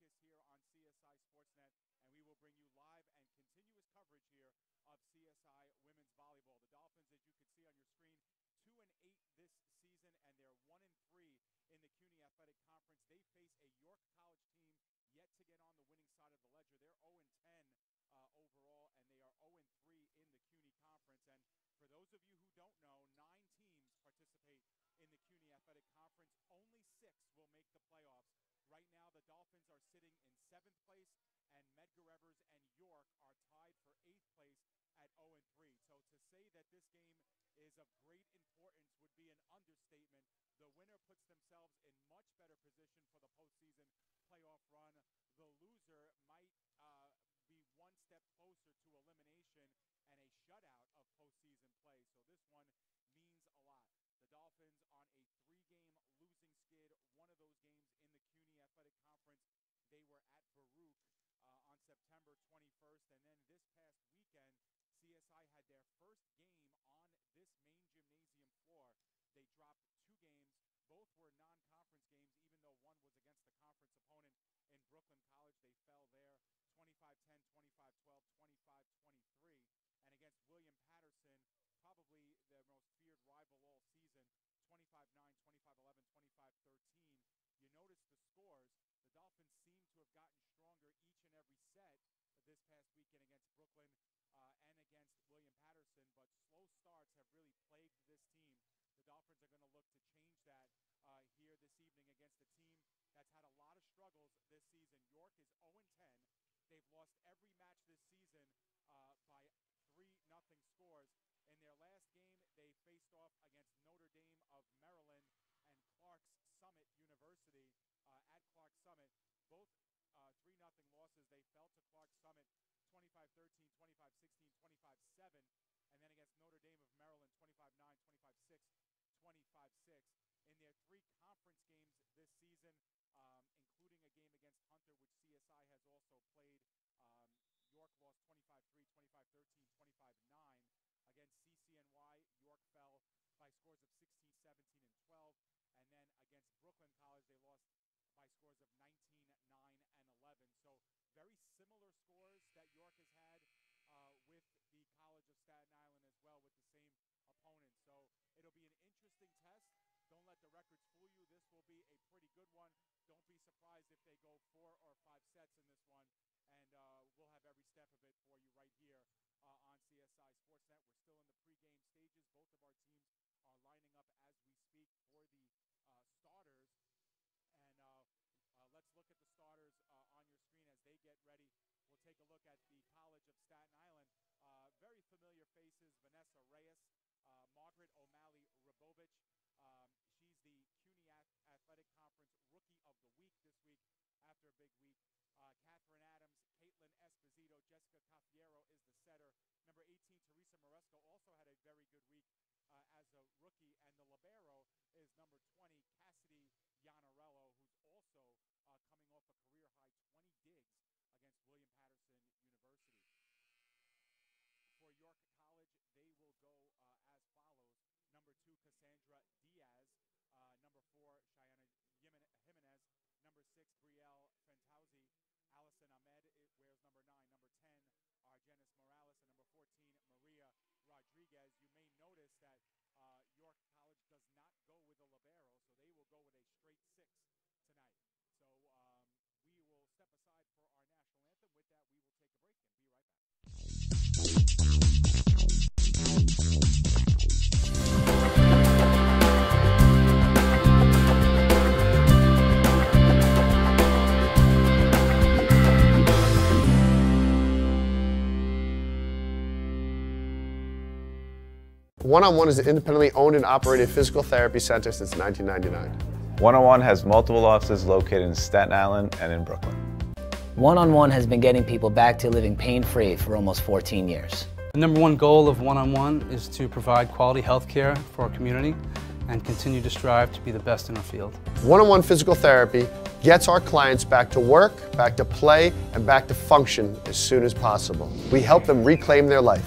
focus here on CSI Sportsnet, and we will bring you live and continuous coverage here of CSI women's volleyball. The Dolphins, as you can see on your screen, 2-8 this season, and they're 1-3 in the CUNY Athletic Conference. They face a York College team yet to get on the winning side of the ledger. They're 0-10 overall, and they are 0-3 in the CUNY Conference. And for those of you who don't know, 9 teams participate in the CUNY Athletic Conference. Only 6 will make the playoffs. Right now, the Dolphins are sitting in 7th place, and Medgar Evers and York are tied for 8th place at 0-3. So to say that this game is of great importance would be an understatement. The winner puts themselves in much better position for the postseason playoff run. The loser might be one step closer to elimination and a shutout of postseason play. So this one means a lot. The Dolphins on a 3-game losing skid. One of those games in the CUNY Athletic Conference, they were at Baruch on September 21st. And then this past weekend, CSI had their first game on this main gymnasium floor. They dropped 2 games. Both were non-conference games, even though one was against the conference opponent in Brooklyn College. They fell there 25-10, 25-12, 25-23. And against William Patterson, probably their most feared rival all season, 25-9, 25-11, 25-13. You notice the scores. The Dolphins seem to have gotten stronger each and every set this past weekend against Brooklyn and against William Patterson, but slow starts have really plagued this team. The Dolphins are going to look to change that here this evening against a team that's had a lot of struggles this season. York is 0-10. They've lost every match this season by 3-0 scores. In their last game, they faced off against Notre Dame of Maryland and Clark's Summit University at Clark's Summit. Both 3-0 losses. They fell to Clark's Summit 25-13, 25-16, 25-7. And then against Notre Dame of Maryland, 25-9, 25-6, 25-6. In their 3 conference games this season, including a game against Hunter, which CSI has also played, York lost 25-3, 25-13, 25-9. Against CCNY, York fell by scores of 16, 17, and 12. And then against Brooklyn College, they lost by scores of 19, 9, and 11. So very similar scores that York has had with the College of Staten Island as well, with the same opponents. So it'll be an interesting test. Don't let the records fool you. This will be a pretty good one. Don't be surprised if they go 4 or 5 sets in this one. And we'll have every step of it for you right here on CSI Sportsnet. We're still in the pregame stages. Both of our teams are lining up as we speak for the starters. And let's look at the starters on your screen as they get ready. We'll take a look at the College of Staten Island. Very familiar faces: Vanessa Reyes, Margaret O'Malley-Rabovich. She's the CUNY Athletic Conference Rookie of the Week this week after a big week. Catherine Adams, Caitlin Esposito, Jessica Cafiero is the setter. Number 18, Teresa Moresco, also had a very good week as a rookie. And the libero is number 20, Cassidy Yanarello, who's also coming off a career-high 20 digs against William Patterson University. For York College, they will go as follows. Number 2, Cassandra Diaz. Number 4, Cheyenne Jimenez. Number 6, Brielle Fentauzi. Allison Ahmed wears number 9. Number 10, Argenis Morales. And number 14, Maria Rodriguez. You may notice that York College does not go with a libero, so they will go with a straight 6 tonight. So we will step aside for our national anthem. With that, we will take a break and be right back. One-on-One is an independently owned and operated physical therapy center since 1999. One-on-One has multiple offices located in Staten Island and in Brooklyn. One-on-One has been getting people back to living pain-free for almost 14 years. The number 1 goal of One-on-One is to provide quality health care for our community and continue to strive to be the best in our field. One-on-One physical therapy gets our clients back to work, back to play, and back to function as soon as possible. We help them reclaim their life.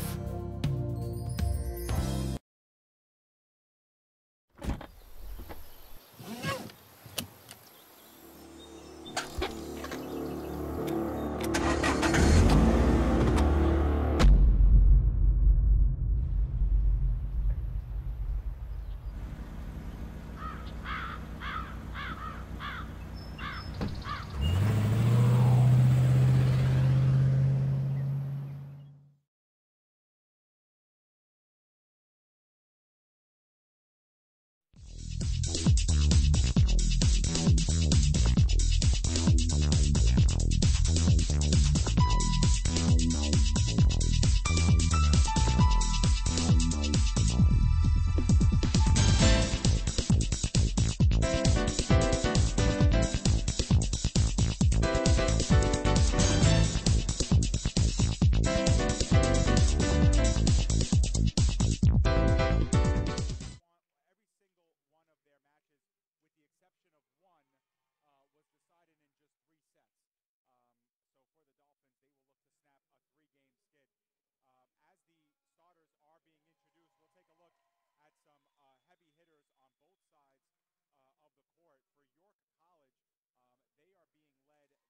hitters on both sides of the court. For York College, they are being led this season by Cheyenne Jimenez. She has 17 kills,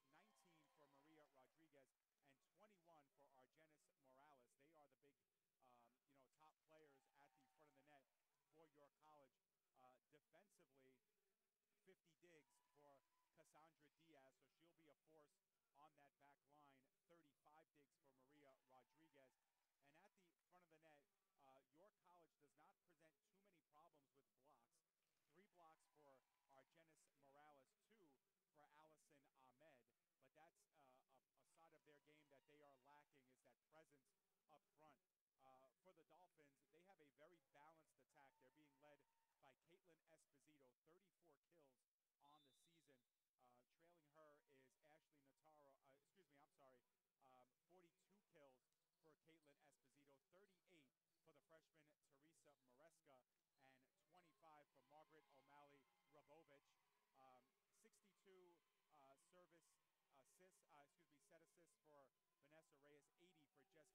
19 for Maria Rodriguez, and 21 for Argenis Morales. They are the big, top players at the front of the net for York College. Defensively, 50 digs for Cassandra Diaz, so she'll be a force on that back line. 35 digs for Maria Rodriguez. And at the front of the net, York College does not present too many problems with blocks. 3 blocks for Argenis Morales, 2 for Allison Ahmed. But that's a side of their game that they are lacking, is that presence up front. For the Dolphins, they have a very balanced attack. They're being led by Caitlin Esposito, 34 kills on the season. Trailing her is Ashley Nataro, 42 kills for Caitlin Esposito, 38 for the freshman Teresa Maresca, and 25 for Margaret O'Malley Rabovich. 62 set assists for Vanessa Reyes, 80 for Jess Cafiero as they split duties there.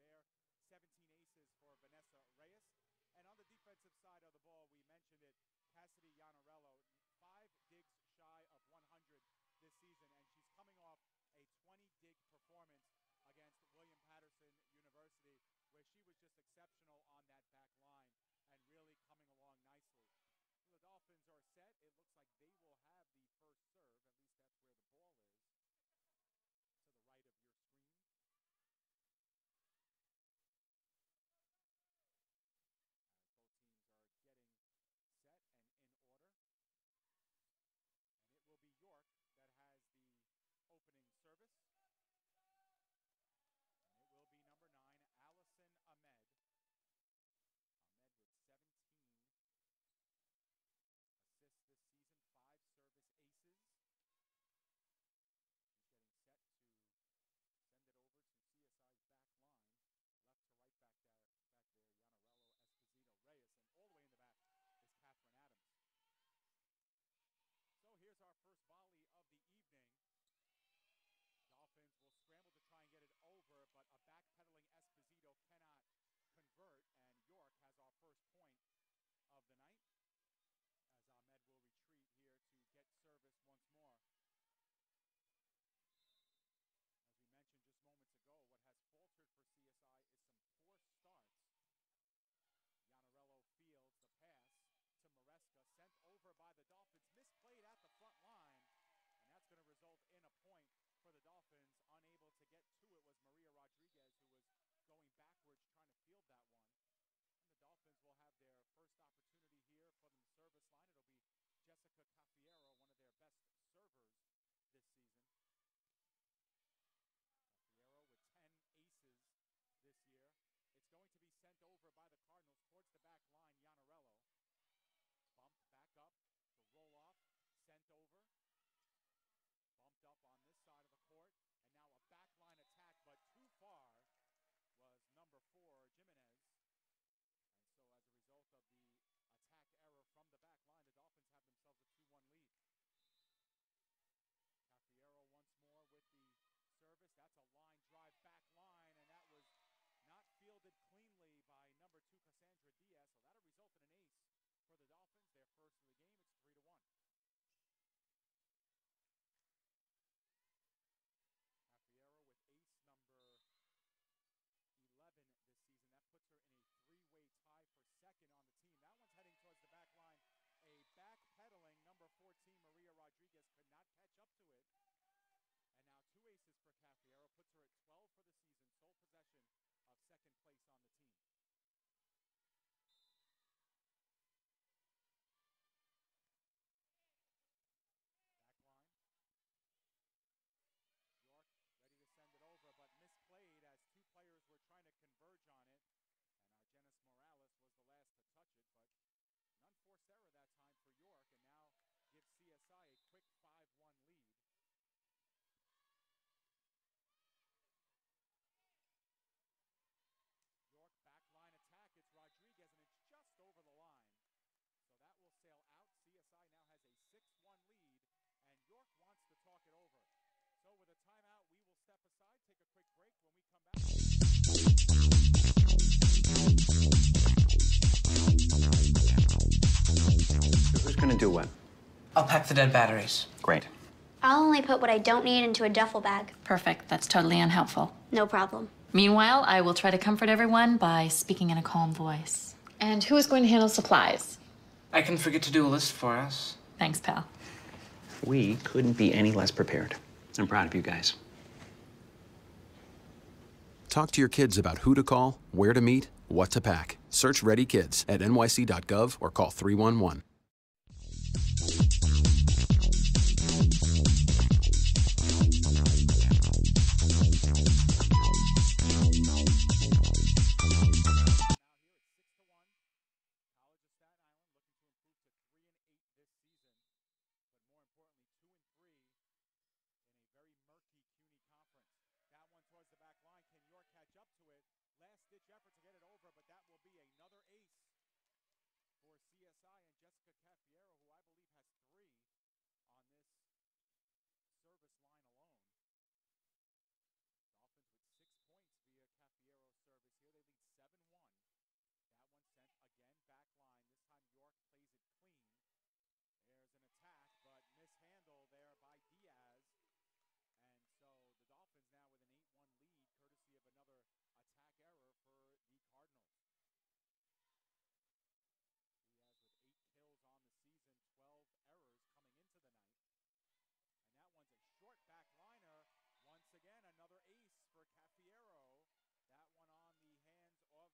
17 aces for Vanessa Reyes. And on the defensive side of the ball, we mentioned it, Cassidy Yanarello, 5 digs shy of 100 this season, and she's coming off a 20-dig performance against William Patterson University, where she was just exceptional on that back line and really coming along nicely. So the Dolphins are set. It looks like they will have the first serve. At least that's where the ball is, to the right of your screen. As both teams are getting set and in order. And it will be York that has the opening service. And it will be number 9, Allison Ahmed. Ahmed with 17 assists this season, 5 service aces. She's getting set to send it over to CSI's back line. Left to right back there, Yanarello, Esposito, Reyes, and all the way in the back is Catherine Adams. So here's our first volley of the evening. Dolphins will scramble to try and get it over, but a backpedaling Esposito cannot convert, and York has our first point of the night, as Ahmed will retreat here to get service once more. As we mentioned just moments ago, what has faltered for CSI is some poor starts. Yanarello fields the pass to Maresca, sent over by the Dolphins, misplayed at the front line, and that's going to result in a point for the Dolphins. Unable to get to it was Maria Rodriguez, who was going backwards trying to field that one. And the Dolphins will have their first opportunity here from the service line. It'll be Jessica Cafiero, one of their best servers this season. Cafiero with 10 aces this year. It's going to be sent over by the Cardinals towards the back line. Yanarello bumped back up to roll off, sent over. Bumped up on this side of the court, and now a backline attack, but too far was number 4, Jimenez. And so as a result of the attack error from the back line, the Dolphins have themselves a 2-1 lead. Cafiero once more with the service. That's a line drive back line, and that was not fielded cleanly by number 2, Cassandra Diaz. So that'll result in an ace for the Dolphins, their first of the game. It's 3-1. Cafiero with ace number 11 this season. That puts her in a 3-way tie for second on the team. That one's heading towards the back line. A backpedaling number 14, Maria Rodriguez, could not catch up to it. And now 2 aces for Cafiero, puts her at 12 for the season, sole possession of second place on the team. Back line. York ready to send it over, but misplayed as 2 players were trying to converge on it. And Argenis Morales was the last to touch it, but an unforced error that time for York, and now gives CSI a quick 5-1 lead. York backline attack, it's Rodriguez, and it's just over the line. So that will sail out. CSI now has a 6-1 lead, and York wants to talk it over. So with a timeout, we will step aside, take a quick break. When we come back. So who's going to do what? I'll pack the dead batteries. Great. I'll only put what I don't need into a duffel bag. Perfect. That's totally unhelpful. No problem. Meanwhile, I will try to comfort everyone by speaking in a calm voice. And who is going to handle supplies? I can forget to do a list for us. Thanks, pal. We couldn't be any less prepared. I'm proud of you guys. Talk to your kids about who to call, where to meet, what to pack. Search Ready Kids at nyc.gov or call 311. Last-ditch effort to get it over, but that will be another ace for CSI and Jessica Cafiero, who I believe has 3 on this service line alone. Dolphins with 6 points via Cafiero's service here. They lead 7-1. That one sent again back line. This time York plays it clean. There's an attack, but mishandled there by Diaz. And so the Dolphins now with an 8-1 lead, courtesy of another attack error for the Cardinals. Diaz with 8 kills on the season, 12 errors coming into the night. And that one's a short back liner. Once again, another ace for Cafiero. That one on the hands of Jimenez.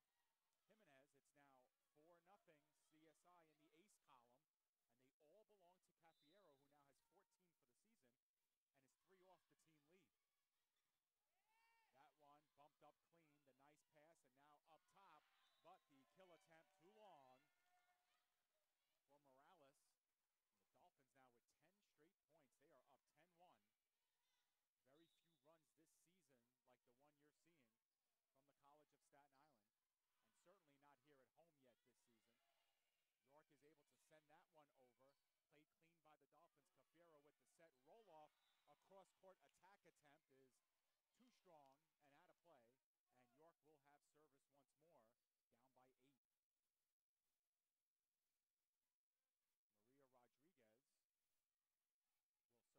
It's now 4-0 CSI in the ace column. And they all belong to Cafiero, who now has 14 for the season and is 3 off the team lead. That one bumped up clean, the nice pass, and now up top, but the kill attempt too long for Morales. The Dolphins now with 10 straight points. They are up 10-1. Very few runs this season like the one you're seeing from the College of Staten Island, and certainly not here at home yet this season. York is able to send that one over. Played clean by the Dolphins. Cafiero with the set roll-off. A cross-court attack attempt is too strong and out of play, and York will have service once more, down by 8. Maria Rodriguez will serve. And that one is up and over Reyes. Quick return, but it's too strong. Couldn't catch up to it. And so there's an ace for York, and it's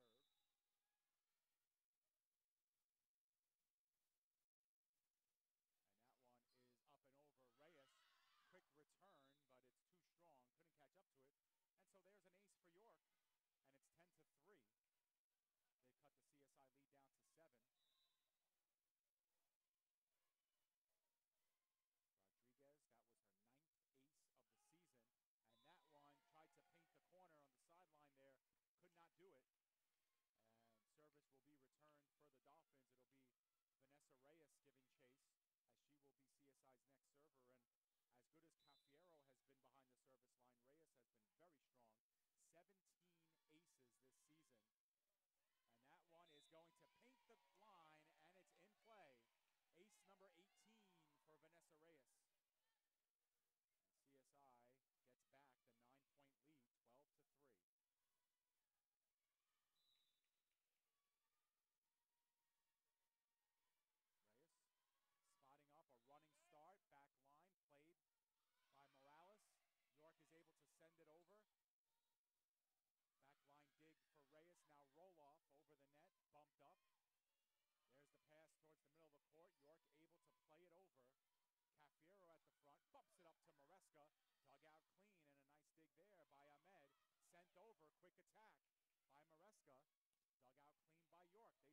10-3. They've cut the CSI lead down to 7. Rodriguez, that was her 9th ace of the season, and that one tried to paint the corner on the sideline there, could not do it. And service will be returned for the Dolphins. It'll be Vanessa Reyes giving chase, as she will be CSI's next server. And as good as Cafiero has been behind the service line, Reyes has been very strong. 17 aces this season. And that one is going to paint the line, and it's in play. Ace number 18 for Vanessa Reyes. And CSI gets back the 9-point lead, 12-3. Reyes spotting up a running start, back line, played by Morales. York is able to send it over. Back line dig for Reyes, now roll off over the net, bumped up. There's the pass towards the middle of the court. York able to play it over. Cafiero at the front, bumps it up to Maresca. Dug out clean, and a nice dig there by Ahmed. Sent over, quick attack by Maresca. Dug out clean by York. They send it to the back line.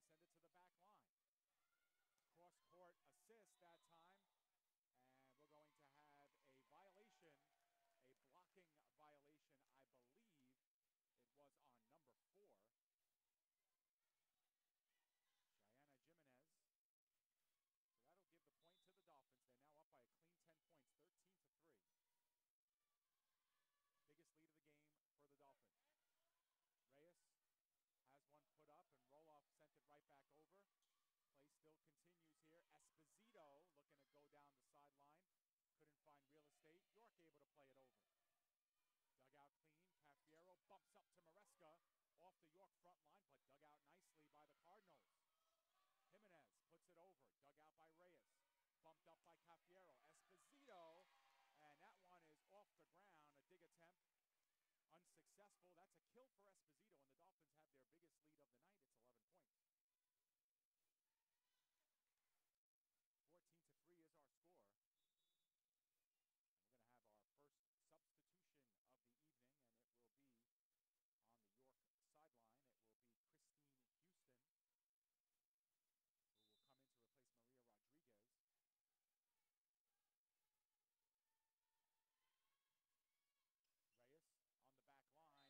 Cross-court assist that time. And we're going to have a violation, a blocking violation, I believe. It was on number 4. Diana Jimenez. So that'll give the point to the Dolphins. They're now up by a clean 10 points, 13-3. Biggest lead of the game for the Dolphins. Reyes has one put up, and Roloff sent it right back over. Play still continues here. Esposito looking to go down the sideline. Couldn't find real estate. York able to play it over. Dug out clean. Cafiero bumps up to Maresca off the York front line, but dug out nicely by the Cardinals. Jimenez bumped up by Cafiero. Esposito, and that one is off the ground. A dig attempt, unsuccessful. That's a kill for Esposito, and the Dolphins have their biggest lead of the night. It's 11 points. 14-3 is our score. And we're going to have our first substitution of the evening, and it will be on the York sideline. It will be Christine Houston, who will come in to replace Maria Rodriguez.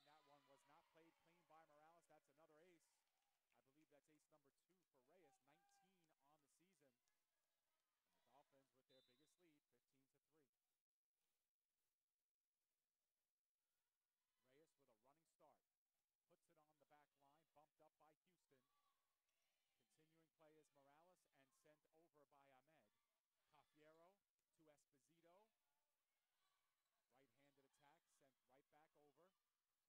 Reyes on the back line. That one was not played clean by Morales. That's another ace. I believe that's ace number 2 for Reyes, 19 on the season. And the Dolphins with their biggest lead, 15-3. Reyes with a running start. Puts it on the back line, bumped up by Houston. Continuing play is Morales and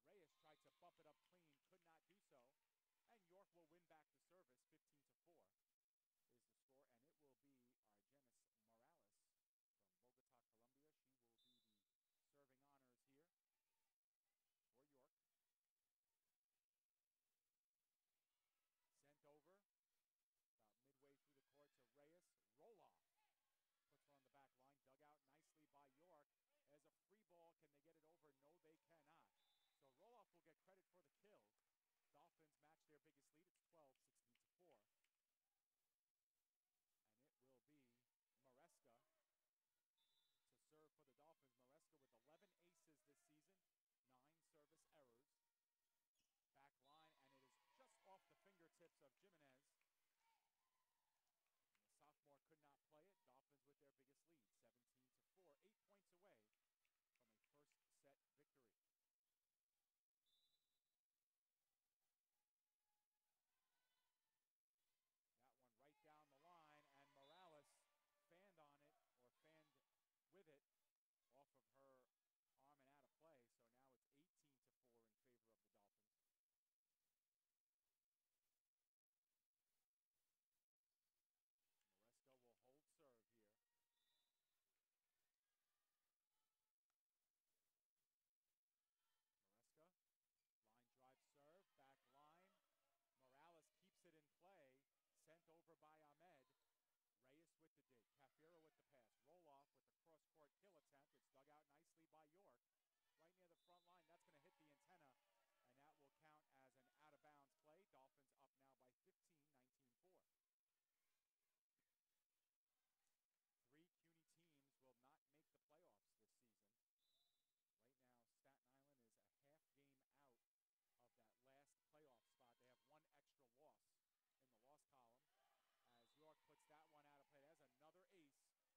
sent over by Ahmed. Cafiero to Esposito. Right-handed attack, sent right back over. Reyes tried to bump it up clean, could not do so. And York will win back the service, 15-4 is the score. And it will be Argenis Morales from Bogota, Colombia. She will be the serving honors here for York. Sent over, about midway through the court to Reyes. Roll off. Puts her on the back line, dug out nicely by York. As a free ball, can they get it over? No, they cannot. So Roloff will get credit for the kill. Dolphins match their biggest lead. It's 12, 16-4. And it will be Maresca to serve for the Dolphins. Maresca with 11 aces this season, 9 service errors. Back line, and it is just off the fingertips of Jimenez. Sophomore could not play it. Dolphins with their biggest lead, 17-4, 8 points away from a first set victory. That one right down the line, and Morales fanned on it, or fanned with it, off of her arm and out of play. So now it's 18-4 in favor of the Dolphins. Maresca will hold serve here. Maresca, line drive serve, back line. Morales keeps it in play, sent over by Ahmed. Reyes with the dig, Cafiero with the pass. Roll off with the cross-court kill attempt. It's dug out nicely by York. Right near the front line, that's gonna hit the antenna, and that will count as an out-of-bounds play. Dolphins up now by 15, 19-4. 3 CUNY teams will not make the playoffs this season. Right now, Staten Island is a half game out of that last playoff spot. They have 1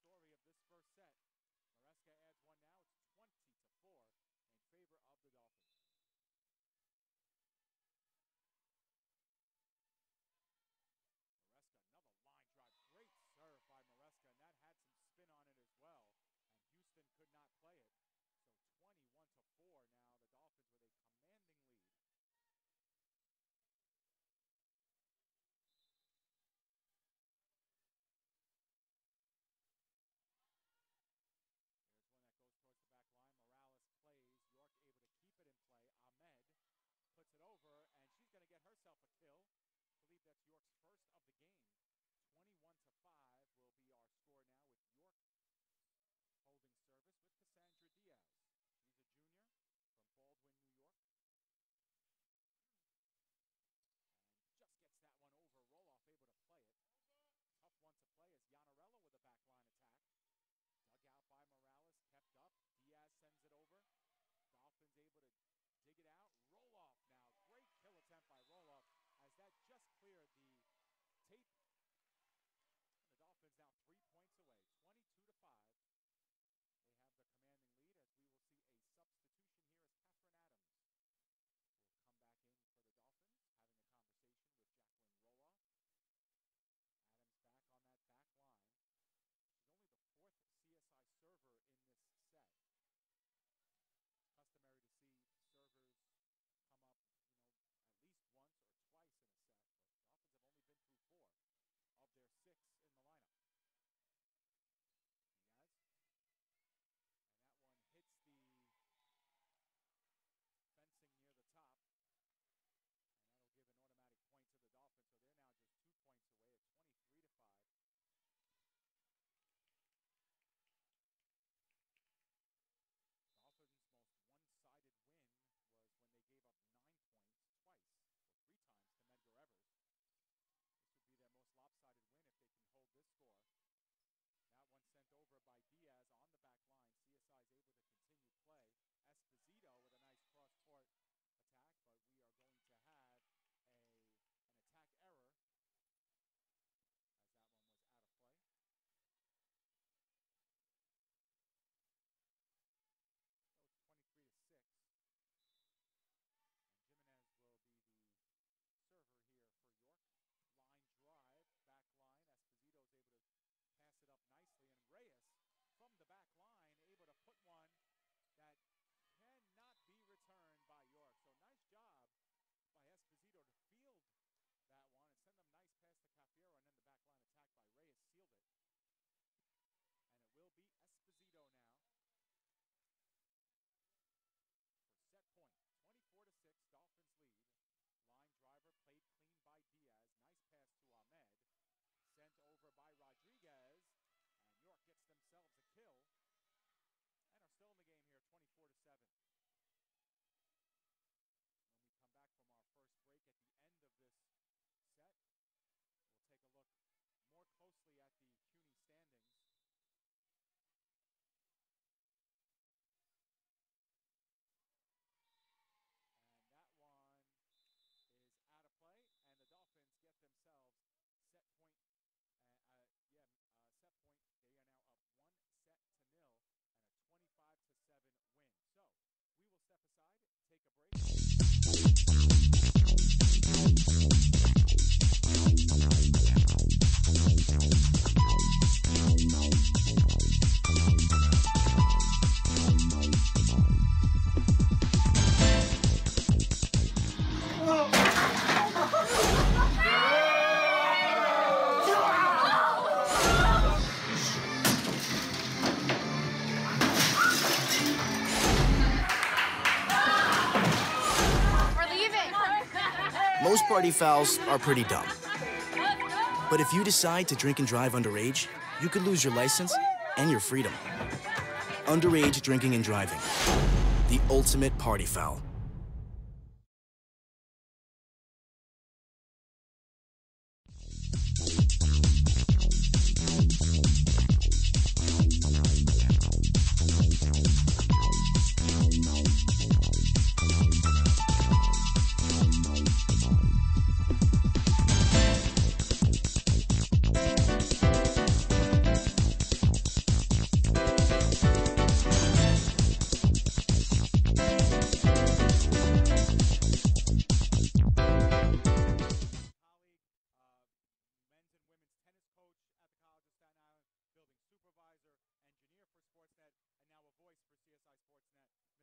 extra loss in the loss column as York puts that one out of play. That's another ace for the Dolphins. That's been the story of this first set. Maresca adds one now. It's 20-4 in favor of the Dolphins. Maresca, another line drive. Great serve by Maresca, and that had some spin on it as well. And Houston could not play it. So 21-4 now, the Dolphins with a commanding lead. There's one that goes towards the back line. Morales plays. York able to keep it in play. Ahmed puts it over, and she's going to get herself a kill. I believe that's York's first of the game. 21-5 will be our score now, with York holding service with Cassandra Diaz. She's a junior from Baldwin, New York. And just gets that one over. Roloff able to play it. Tough one to play as Yanarella with a backline attack. Dug out by Morales, kept up. Diaz sends it over. Dolphins able to dig it out. Roloff now. Great kill attempt by Roloff, as that just cleared the by Rodriguez. And York gets themselves a kill. And are still in the game here, 24-7. When we come back from our first break at the end of this set, we'll take a look more closely at the CUNY standings. And that one is out of play, and the Dolphins get themselves set point. Set point. They are now up 1-0 and a 25-7 win. So we will step aside, take a break. Most party fouls are pretty dumb. But if you decide to drink and drive underage, you could lose your license and your freedom. Underage drinking and driving. The ultimate party foul. Supervisor, engineer for Sportsnet, and now a voice for CSI Sportsnet, Mr. Arthur Kapadanakis. Arthur, thank you for joining us. Yeah, happy to be on here, and happy to be on after a great first set from the Dolphins, one of their best sets of the season, and it's going to be a challenge now to try to match that low score from York in the next two. Hopefully we can get out of here in a quick 3 sets for the Dolphins. Yeah, and again, CSI was able to do it via the service line. 10 of their 25 points came off of serve aces. They had another 5 points coming off kills. So that only leaves 10 other points, and there was 6 York attack errors. There were 2 service errors, and there was a block error as well. So Dolphins getting their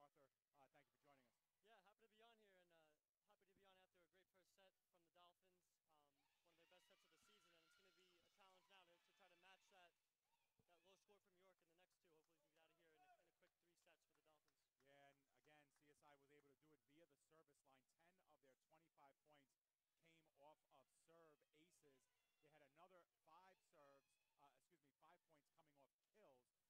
points in a lot of different ways, Arthur, and really they've proved a little bit too much and too strong in that first set for the Cardinals. Yeah, and they kept it clean on their end as well. Only 3 attack errors on their end of the 7 points. So York's really only earned 4 points so far. And if they can keep it that way the rest of the way, I don't see any reason why it won't be a convincing three-set victory here. Yeah, and the Dolphins, of course, are looking for an elusive playoff spot. It's one of the things that has changed a lot in the CUNY Conference, Arthur, is that there are 9 teams in the conference, especially in a sport like volleyball, and only 6 teams make the playoffs. So that's only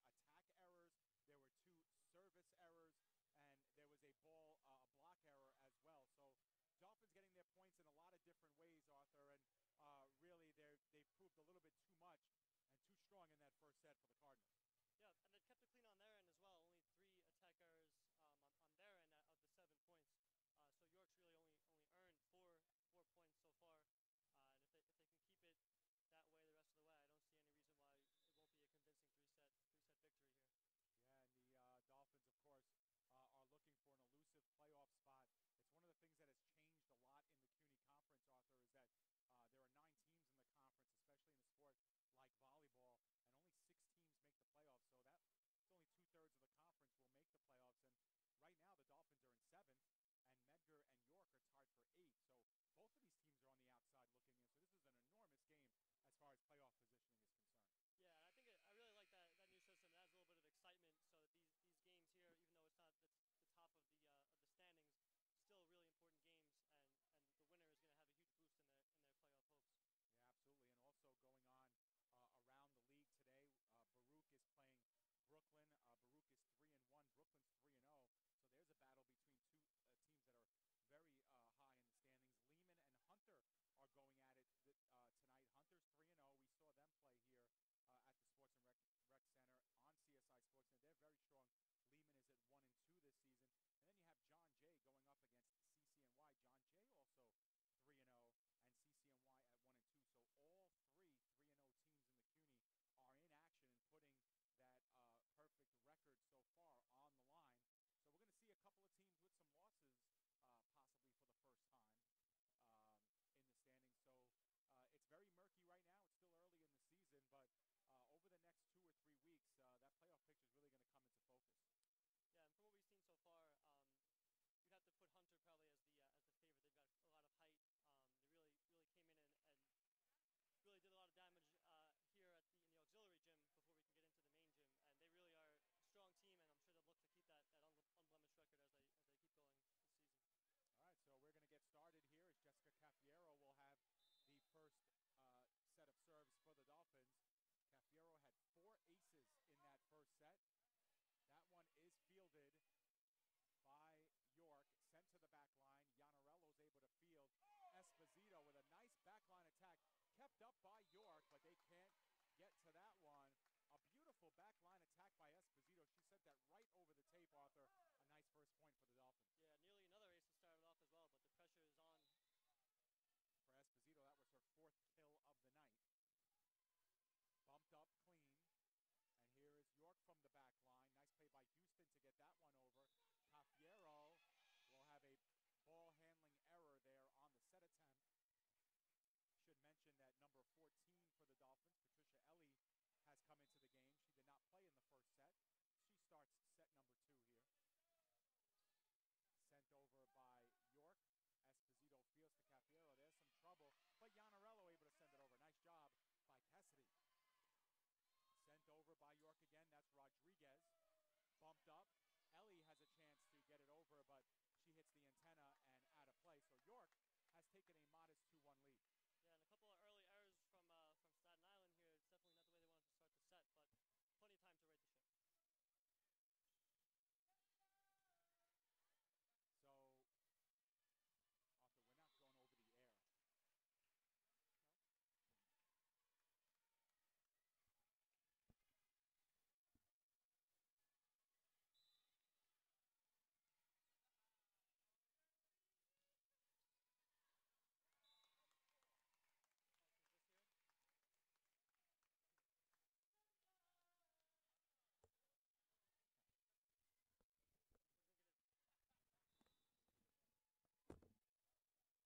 2/3 of the conference will make the playoffs. And right now the Dolphins are in 7th, and Medgar and York are tied for 8th. So both of these teams are on the outside looking in. So this is an enormous game as far as playoff positioning is concerned. Yeah, and I really like that new system. It adds a little bit of excitement. So that these games here, even though it's not the top of the standings, still really important games, and the winner is going to have a huge boost in their playoff hopes. Yeah, absolutely. And also going on around the league today, Baruch is playing Brooklyn. Baruch is 3-1. Brooklyn's 3-0. So there's a battle between 2 teams that are very high in the standings. Lehman and Hunter are going at it tonight. Hunter's 3-0. We saw them play here at the Sports and Rec Center on CSI Sportsnet. They're very strong. Lehman is at 1-2 this season. And then you have John Jay going up against CCNY. John Jay also 3-0, and CCNY at 1-2. So all 3 3-0 teams in the CUNY are in action and putting that perfect record so far on the line. So we're going to see a couple of teams with some losses possibly for the first time in the standings. So it's very murky right now. It's still early in the season, but over the next 2 or 3 weeks, that playoff picture is really going to come into focus. Yeah, and from what we've seen so far, you'd have to put Hunter probably as the favorite. They've got a lot of height. They really came in and really did a lot of damage here in the auxiliary gym before we can get into the main gym. And they really are a strong team, and I'm sure they'll look to keep that unblemished record as they keep going this season. All right, so we're going to by York, but they can't get to that one. A beautiful back line attack by Esposito. She sent that right over the tape, Arthur. A nice first point for the Dolphins. Yeah, nearly another ace to start it off as well, but the pressure is on. For Esposito, that was her 4th kill of the night. Bumped up clean. And here is York from the back line. Nice play by Houston to get that one over. Cafiero will have a ball handling error there on the set attempt. Should mention that number 14 for the Dolphins, Patricia Ellie, has come into the game. She did not play in the first set. She starts set number 2 here. Sent over by York. Esposito feels to Cafiero. There's some trouble, but Yanarello able to send it over. Nice job by Cassidy. Sent over by York again. That's Rodriguez. Bumped up. Ellie has a chance to get it over, but she hits the antenna and out of play. So York has taken a modest 2-1 lead. Yeah, and a couple of early errors from Staten Island here. It's definitely not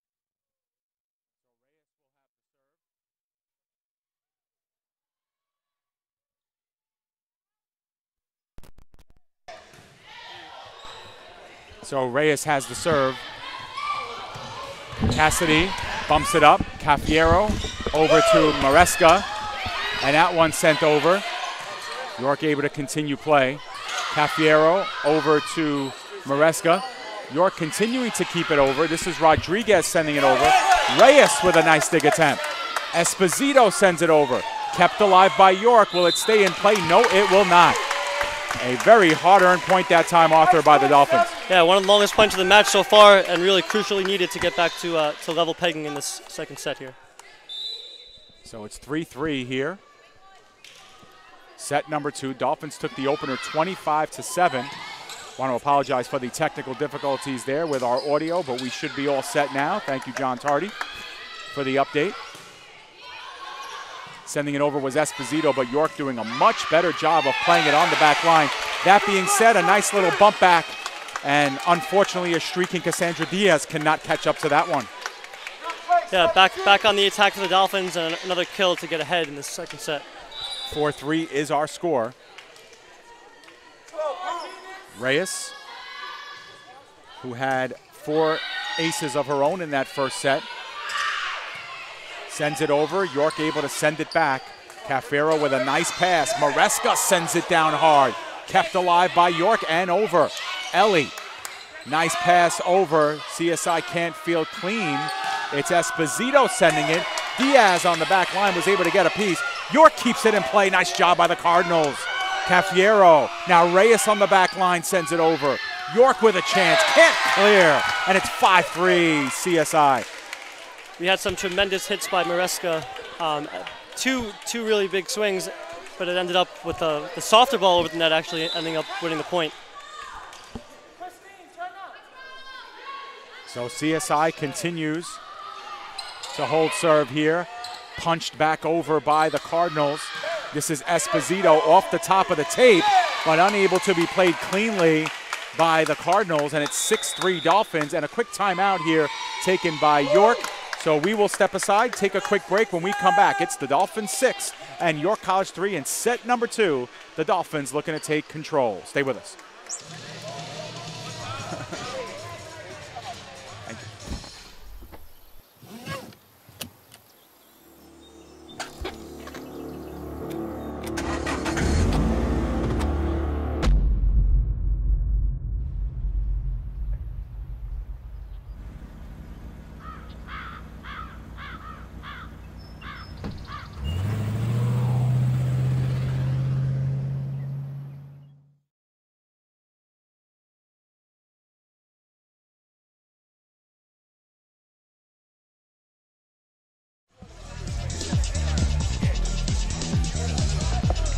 the way they wanted to start the set, but plenty of time to right the ship. So, Arthur, we're not going over the air. So Reyes will have the serve. So Reyes has the serve. Cassidy bumps it up. Cafiero over to Maresca. And that one sent over. York able to continue play. Cafiero over to Maresca. York continuing to keep it over. This is Rodriguez sending it over. Reyes with a nice dig attempt. Esposito sends it over. Kept alive by York. Will it stay in play? No, it will not. A very hard-earned point that time, Arthur, by the Dolphins. Yeah, one of the longest points of the match so far, and really crucially needed to get back to level pegging in this second set here. So it's 3-3 here. Set number 2. Dolphins took the opener 25-7. Want to apologize for the technical difficulties there with our audio, but we should be all set now. Thank you, John Tardy, for the update. Sending it over was Esposito, but York doing a much better job of playing it on the back line. That being said, a nice little bump back, and unfortunately a shrieking Cassandra Diaz cannot catch up to that one. Yeah, back on the attack for the Dolphins, and another kill to get ahead in the second set. 4-3 is our score. Reyes, who had 4 aces of her own in that first set, sends it over. York able to send it back. Cafiero with a nice pass. Maresca sends it down hard. Kept alive by York and over. Ellie, nice pass over. CSI can't field clean. It's Esposito sending it. Diaz on the back line was able to get a piece. York keeps it in play. Nice job by the Cardinals. Cafiero. Now Reyes on the back line sends it over. York with a chance. Can't clear. And it's 5-3 CSI. We had some tremendous hits by Maresca. Two really big swings, but it ended up with the softer ball over the net actually ending up winning the point. So CSI continues to hold serve here. Punched back over by the Cardinals. This is Esposito off the top of the tape, but unable to be played cleanly by the Cardinals, and it's 6-3 Dolphins, and a quick timeout here taken by York. So we will step aside, take a quick break. When we come back, it's the Dolphins 6 and York College 3 in set number 2. The Dolphins looking to take control. Stay with us.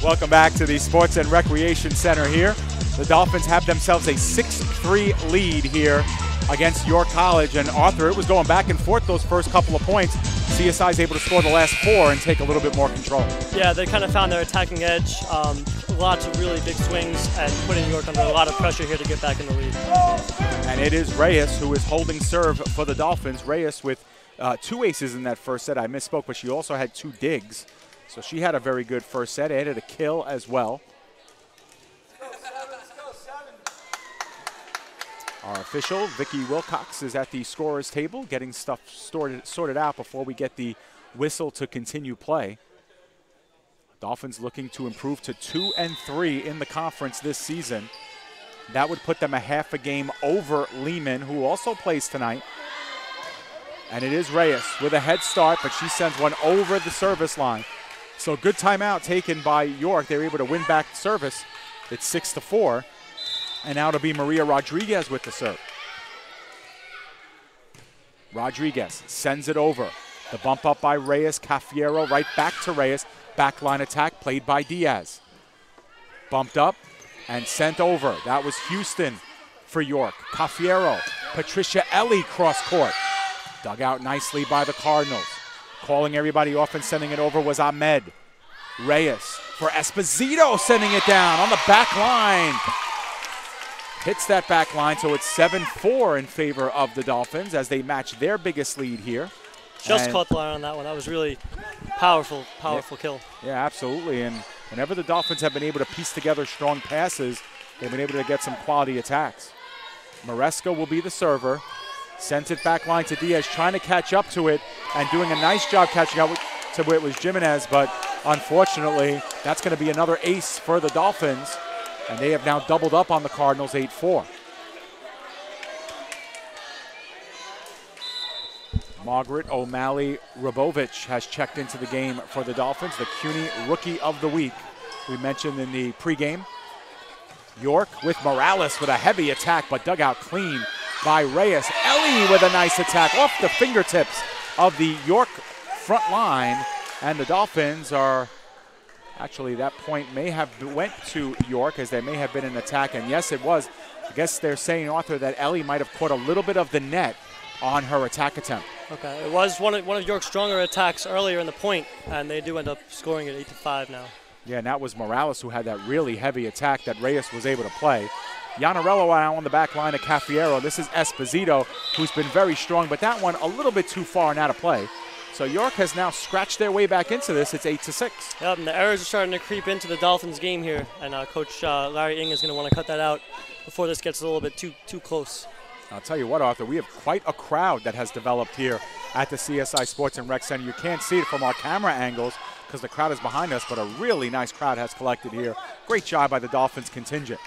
Welcome back to the Sports and Recreation Center here. The Dolphins have themselves a 6-3 lead here against York College. And Arthur, it was going back and forth those first couple of points. CSI is able to score the last 4 and take a little bit more control. Yeah, they kind of found their attacking edge. Lots of really big swings and putting York under a lot of pressure here to get back in the lead. And it is Reyes who is holding serve for the Dolphins. Reyes with 2 aces in that first set. I misspoke, but she also had 2 digs. So she had a very good first set, added a kill as well. Our official, Vicky Wilcox, is at the scorer's table getting stuff sorted out before we get the whistle to continue play. Dolphins looking to improve to 2-3 in the conference this season. That would put them a half a game over Lehman, who also plays tonight. And it is Reyes with a head start, but she sends one over the service line. So good timeout taken by York. They were able to win back the service. It's 6-4. And now it'll be Maria Rodriguez with the serve. Rodriguez sends it over. The bump up by Reyes. Cafiero right back to Reyes. Backline attack played by Diaz. Bumped up and sent over. That was Houston for York. Cafiero. Patricia Ellie cross court. Dug out nicely by the Cardinals. Calling everybody off and sending it over was Ahmed. Reyes for Esposito, sending it down on the back line. Hits that back line, so it's 7-4 in favor of the Dolphins as they match their biggest lead here. Just caught the line on that one. That was really powerful kill. Yeah, absolutely. And whenever the Dolphins have been able to piece together strong passes, they've been able to get some quality attacks. Maresca will be the server. Sends it back line to Diaz, trying to catch up to it and doing a nice job catching up to where it was Jimenez, but unfortunately, that's going to be another ace for the Dolphins, and they have now doubled up on the Cardinals 8-4. Margaret O'Malley-Rabovich has checked into the game for the Dolphins, the CUNY Rookie of the Week. We mentioned in the pregame. York with Morales with a heavy attack, but dug out clean by Reyes. Ellie with a nice attack off the fingertips of the York front line. And the Dolphins are, actually that point may have went to York as there may have been an attack. And yes, it was. I guess they're saying, Arthur, that Ellie might have caught a little bit of the net on her attack attempt. Okay, it was one of York's stronger attacks earlier in the point, and they do end up scoring it 8-5 now. Yeah, and that was Morales who had that really heavy attack that Reyes was able to play. Yanarello now on the back line of Cafiero. This is Esposito, who's been very strong, but that one a little bit too far and out of play. So York has now scratched their way back into this. It's 8-6. Yep, and the errors are starting to creep into the Dolphins game here, and Coach Larry Ng is going to want to cut that out before this gets a little bit too close. I'll tell you what, Arthur, we have quite a crowd that has developed here at the CSI Sports and Rec Center. You can't see it from our camera angles because the crowd is behind us, but a really nice crowd has collected here. Great job by the Dolphins contingent.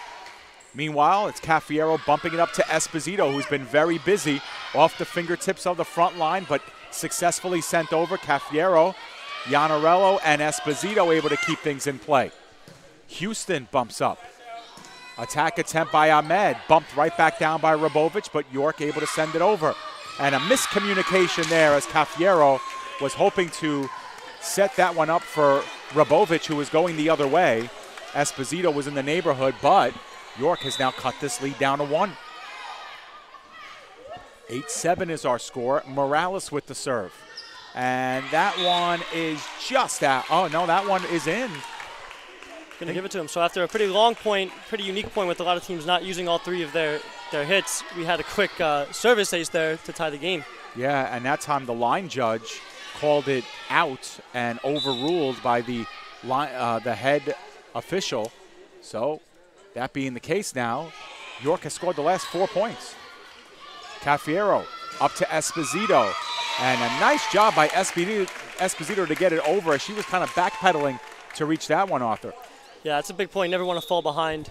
Meanwhile, it's Cafiero bumping it up to Esposito, who's been very busy off the fingertips of the front line, but successfully sent over. Cafiero, Yanarello, and Esposito able to keep things in play. Houston bumps up. Attack attempt by Ahmed, bumped right back down by Rabovich, but York able to send it over. And a miscommunication there as Cafiero was hoping to set that one up for Rabovich, who was going the other way. Esposito was in the neighborhood, but York has now cut this lead down to 1. 8-7 is our score. Morales with the serve. And that one is just out. Oh, no, that one is in. Going to give it to him. So after a pretty long point, pretty unique point with a lot of teams not using all 3 of their hits, we had a quick service ace there to tie the game. Yeah, and that time the line judge called it out and overruled by the head official. So that being the case now, York has scored the last 4 points. Cafiero up to Esposito. And a nice job by Esposito to get it over. She was kind of backpedaling to reach that one, Arthur. Yeah, that's a big point. You never want to fall behind.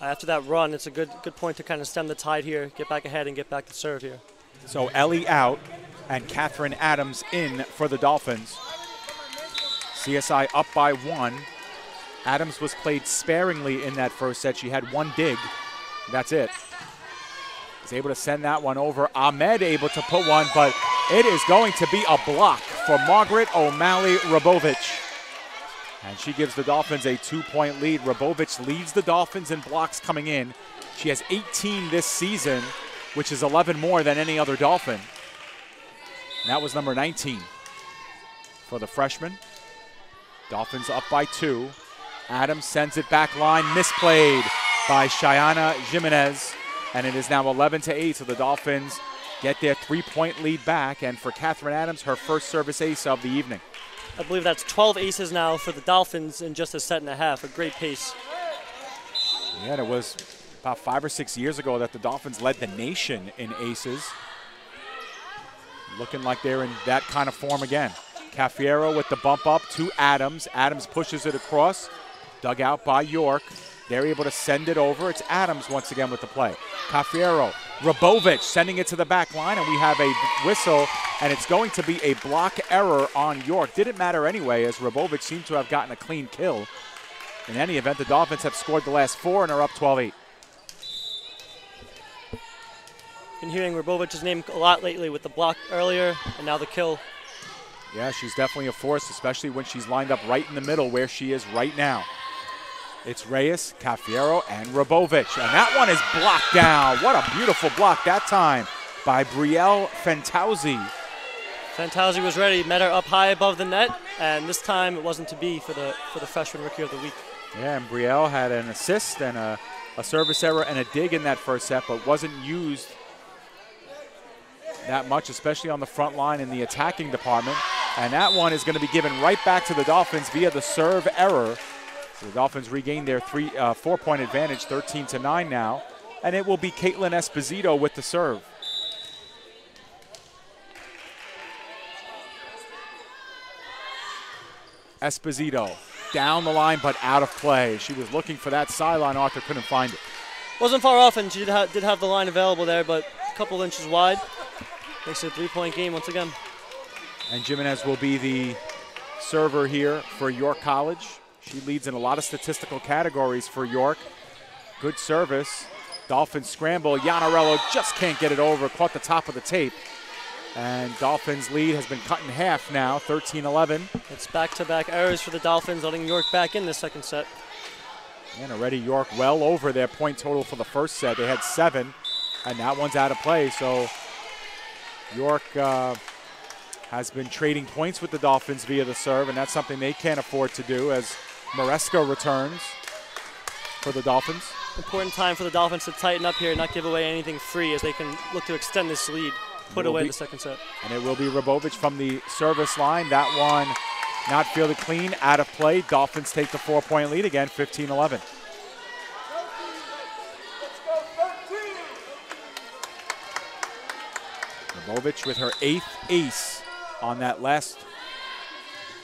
After that run, it's a good point to kind of stem the tide here, get back ahead and get back to serve here. So Ellie out and Catherine Adams in for the Dolphins. CSI up by 1. Adams was played sparingly in that first set. She had 1 dig. That's it. Is able to send that one over. Ahmed able to put one, but it is going to be a block for Margaret O'Malley-Rabovich. And she gives the Dolphins a 2-point lead. Rabovich leads the Dolphins in blocks coming in. She has 18 this season, which is 11 more than any other Dolphin. And that was number 19 for the freshman. Dolphins up by 2. Adams sends it back line, misplayed by Cheyenne Jimenez. And it is now 11-8, so the Dolphins get their 3-point lead back. And for Catherine Adams, her first service ace of the evening. I believe that's 12 aces now for the Dolphins in just a set and a half. A great pace. Yeah, and it was about 5 or 6 years ago that the Dolphins led the nation in aces. Looking like they're in that kind of form again. Cafiero with the bump up to Adams. Adams pushes it across. Dug out by York. They're able to send it over. It's Adams once again with the play. Cafiero, Rabovich sending it to the back line, and we have a whistle, and it's going to be a block error on York. Didn't matter anyway, as Rabovich seemed to have gotten a clean kill. In any event, the Dolphins have scored the last 4 and are up 12-8. Been hearing Rabovich's name a lot lately with the block earlier and now the kill. Yeah, she's definitely a force, especially when she's lined up right in the middle where she is right now. It's Reyes, Cafiero, and Rabovich. And that one is blocked down. What a beautiful block that time by Brielle Fantauzi. Fantauzi was ready, met her up high above the net, and this time it wasn't to be for the freshman rookie of the week. Yeah, and Brielle had an assist and a service error and a dig in that first set, but wasn't used that much, especially on the front line in the attacking department. And that one is going to be given right back to the Dolphins via the serve error. So the Dolphins regain their 4-point advantage, 13-9 now. And it will be Caitlin Esposito with the serve. Esposito down the line but out of play. She was looking for that sideline. Arthur couldn't find it. Wasn't far off, and she did have the line available there, but a couple inches wide. Makes it a 3-point game once again. And Jimenez will be the server here for York College. She leads in a lot of statistical categories for York. Good service. Dolphins scramble. Iannarello just can't get it over. Caught the top of the tape. And Dolphins' lead has been cut in half now, 13-11. It's back-to-back errors for the Dolphins, letting York back in the second set. And already York well over their point total for the first set. They had 7, and that one's out of play. So York has been trading points with the Dolphins via the serve, and that's something they can't afford to do as Maresca returns for the Dolphins. Important time for the Dolphins to tighten up here and not give away anything free as they can look to extend this lead, put away the second set. And it will be Rabovich from the service line. That one not fielded clean, out of play. Dolphins take the 4-point lead again, 15-11. Rabovich with her 8th ace on that last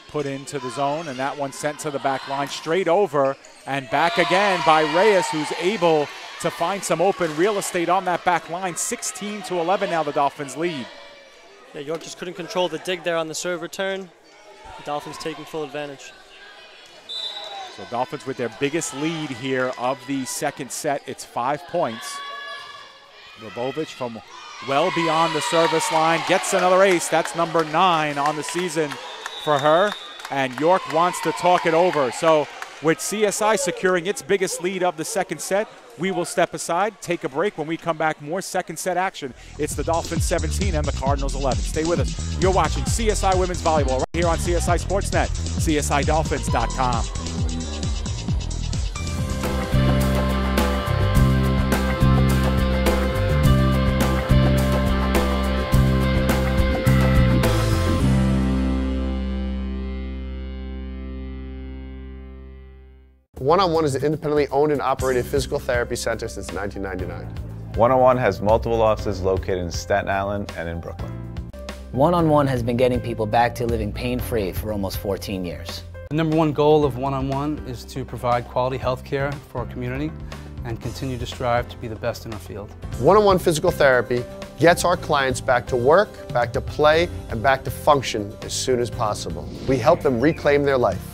put into the zone, and that one sent to the back line, straight over and back again by Reyes, who's able to find some open real estate on that back line. 16-11 now the Dolphins lead. Yeah, York just couldn't control the dig there on the serve return. The Dolphins taking full advantage. So Dolphins with their biggest lead here of the second set. It's 5 points. Rabovich from well beyond the service line gets another ace. That's number 9 on the season for her. And York wants to talk it over. So with CSI securing its biggest lead of the second set, we will step aside, take a break. When we come back, more second set action. It's the Dolphins 17 and the Cardinals 11. Stay with us. You're watching CSI Women's Volleyball right here on CSI Sportsnet, CSIDolphins.com. One-on-One is an independently owned and operated physical therapy center since 1999. One-on-One has multiple offices located in Staten Island and in Brooklyn. One-on-One has been getting people back to living pain-free for almost 14 years. The number one goal of One-on-One is to provide quality health care for our community and continue to strive to be the best in our field. One-on-One physical therapy gets our clients back to work, back to play, and back to function as soon as possible. We help them reclaim their life.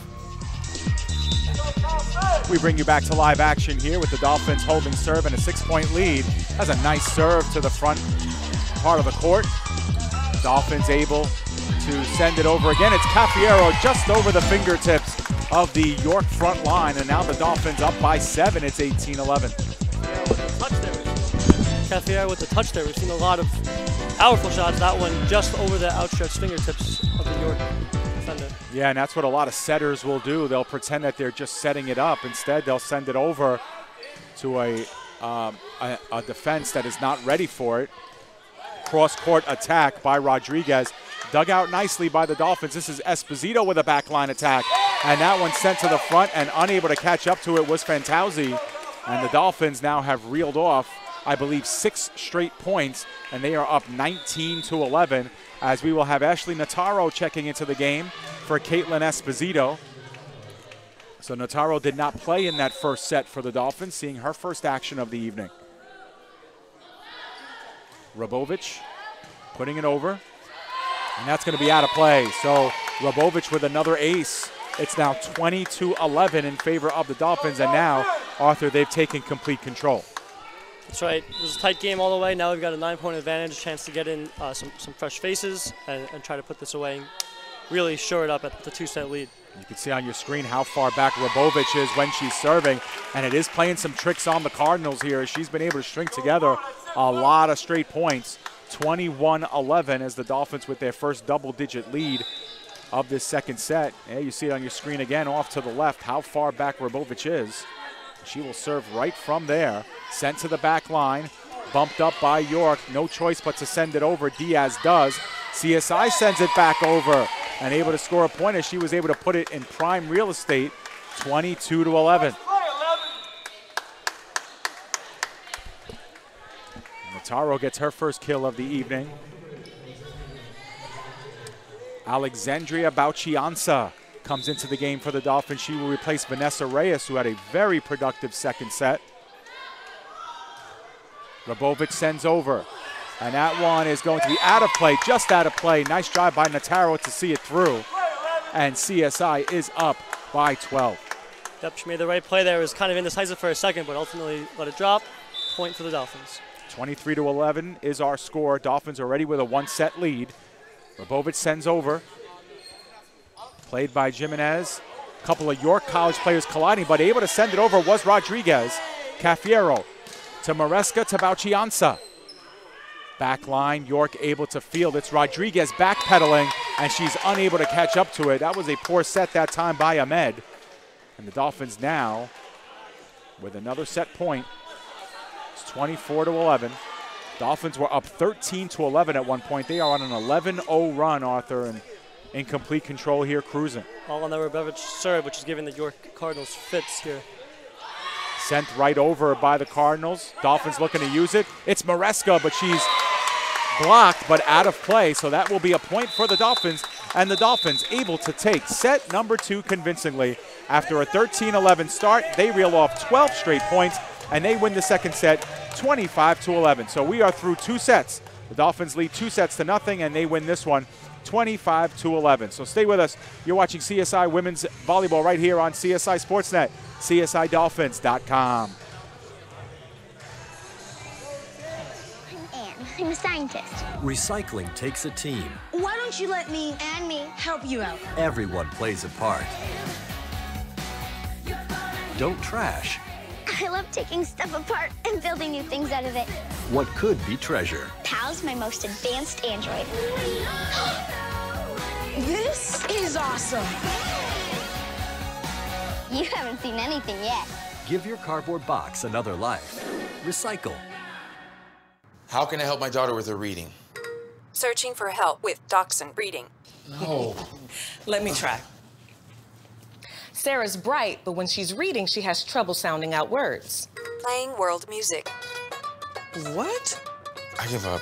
We bring you back to live action here with the Dolphins holding serve and a 6-point lead. Has a nice serve to the front part of the court. Dolphins able to send it over again. It's Cafiero just over the fingertips of the York front line, and now the Dolphins up by 7. It's 18-11. Cafiero with the touch there. We've seen a lot of powerful shots. That one just over the outstretched fingertips of the York defender. Yeah, and that's what a lot of setters will do. They'll pretend that they're just setting it up. Instead, they'll send it over to a defense that is not ready for it. Cross-court attack by Rodriguez. Dug out nicely by the Dolphins. This is Esposito with a backline attack. And that one sent to the front, and unable to catch up to it was Fantauzi. And the Dolphins now have reeled off, I believe, 6 straight points, and they are up 19-11, as we will have Ashley Notaro checking into the game for Caitlin Esposito. So Notaro did not play in that first set for the Dolphins, seeing her first action of the evening. Rabovic putting it over, and that's going to be out of play. So Rabovic with another ace. It's now 20-11 in favor of the Dolphins, and now, Arthur, they've taken complete control. That's right. It was a tight game all the way. Now we've got a 9-point advantage, chance to get in some fresh faces and try to put this away and really shore it up at the 2-set lead. You can see on your screen how far back Rabovic is when she's serving, and it is playing some tricks on the Cardinals here. She's been able to string together a lot of straight points. 21-11 as the Dolphins with their first double-digit lead of this second set. Yeah, you see it on your screen again off to the left how far back Rabovic is. She will serve right from there. Sent to the back line, bumped up by York. No choice but to send it over. Diaz does. CSI sends it back over and able to score a point as she was able to put it in prime real estate. 22-11. Notaro gets her first kill of the evening. Alexandria Bauchianza comes into the game for the Dolphins. She will replace Vanessa Reyes, who had a very productive second set. Rabovic sends over, and that one is going to be out of play, just out of play. Nice drive by Notaro to see it through, and CSI is up by 12. Yep, she made the right play there. It was kind of indecisive for a second, but ultimately let it drop. Point for the Dolphins. 23-11 is our score. Dolphins already with a 1-set lead. Rabovic sends over. Played by Jimenez. A couple of York College players colliding, but able to send it over was Rodriguez. Cafiero to Maresca to Bauchianza. Back line, York able to field. It's Rodriguez backpedaling, and she's unable to catch up to it. That was a poor set that time by Ahmed. And the Dolphins now with another set point. It's 24-11. Dolphins were up 13-11 at one point. They are on an 11-0 run, Arthur, and in complete control here, cruising. All on the Rabovic serve, which is giving the York Cardinals fits here. Sent right over by the Cardinals. Dolphins looking to use it. It's Maresca, but she's blocked, but out of play. So that will be a point for the Dolphins. And the Dolphins able to take set number 2 convincingly. After a 13-11 start, they reel off 12 straight points, and they win the second set 25-11. So we are through 2 sets. The Dolphins lead 2-0, and they win this one 25-11. So stay with us. You're watching CSI Women's Volleyball right here on CSI Sportsnet, CSIDolphins.com. I'm Anne. I'm a scientist. Recycling takes a team. Why don't you let me and me help you out? Everyone plays a part. Don't trash I love taking stuff apart and building new things out of it. what could be treasure. Pal's my most advanced android. This is awesome. You haven't seen anything yet. Give your cardboard box another life. Recycle. How can I help my daughter with her reading? Searching for help with Dachshund reading. No. Let me try. Sarah's bright, but when she's reading, she has trouble sounding out words. Playing world music. What? I give up.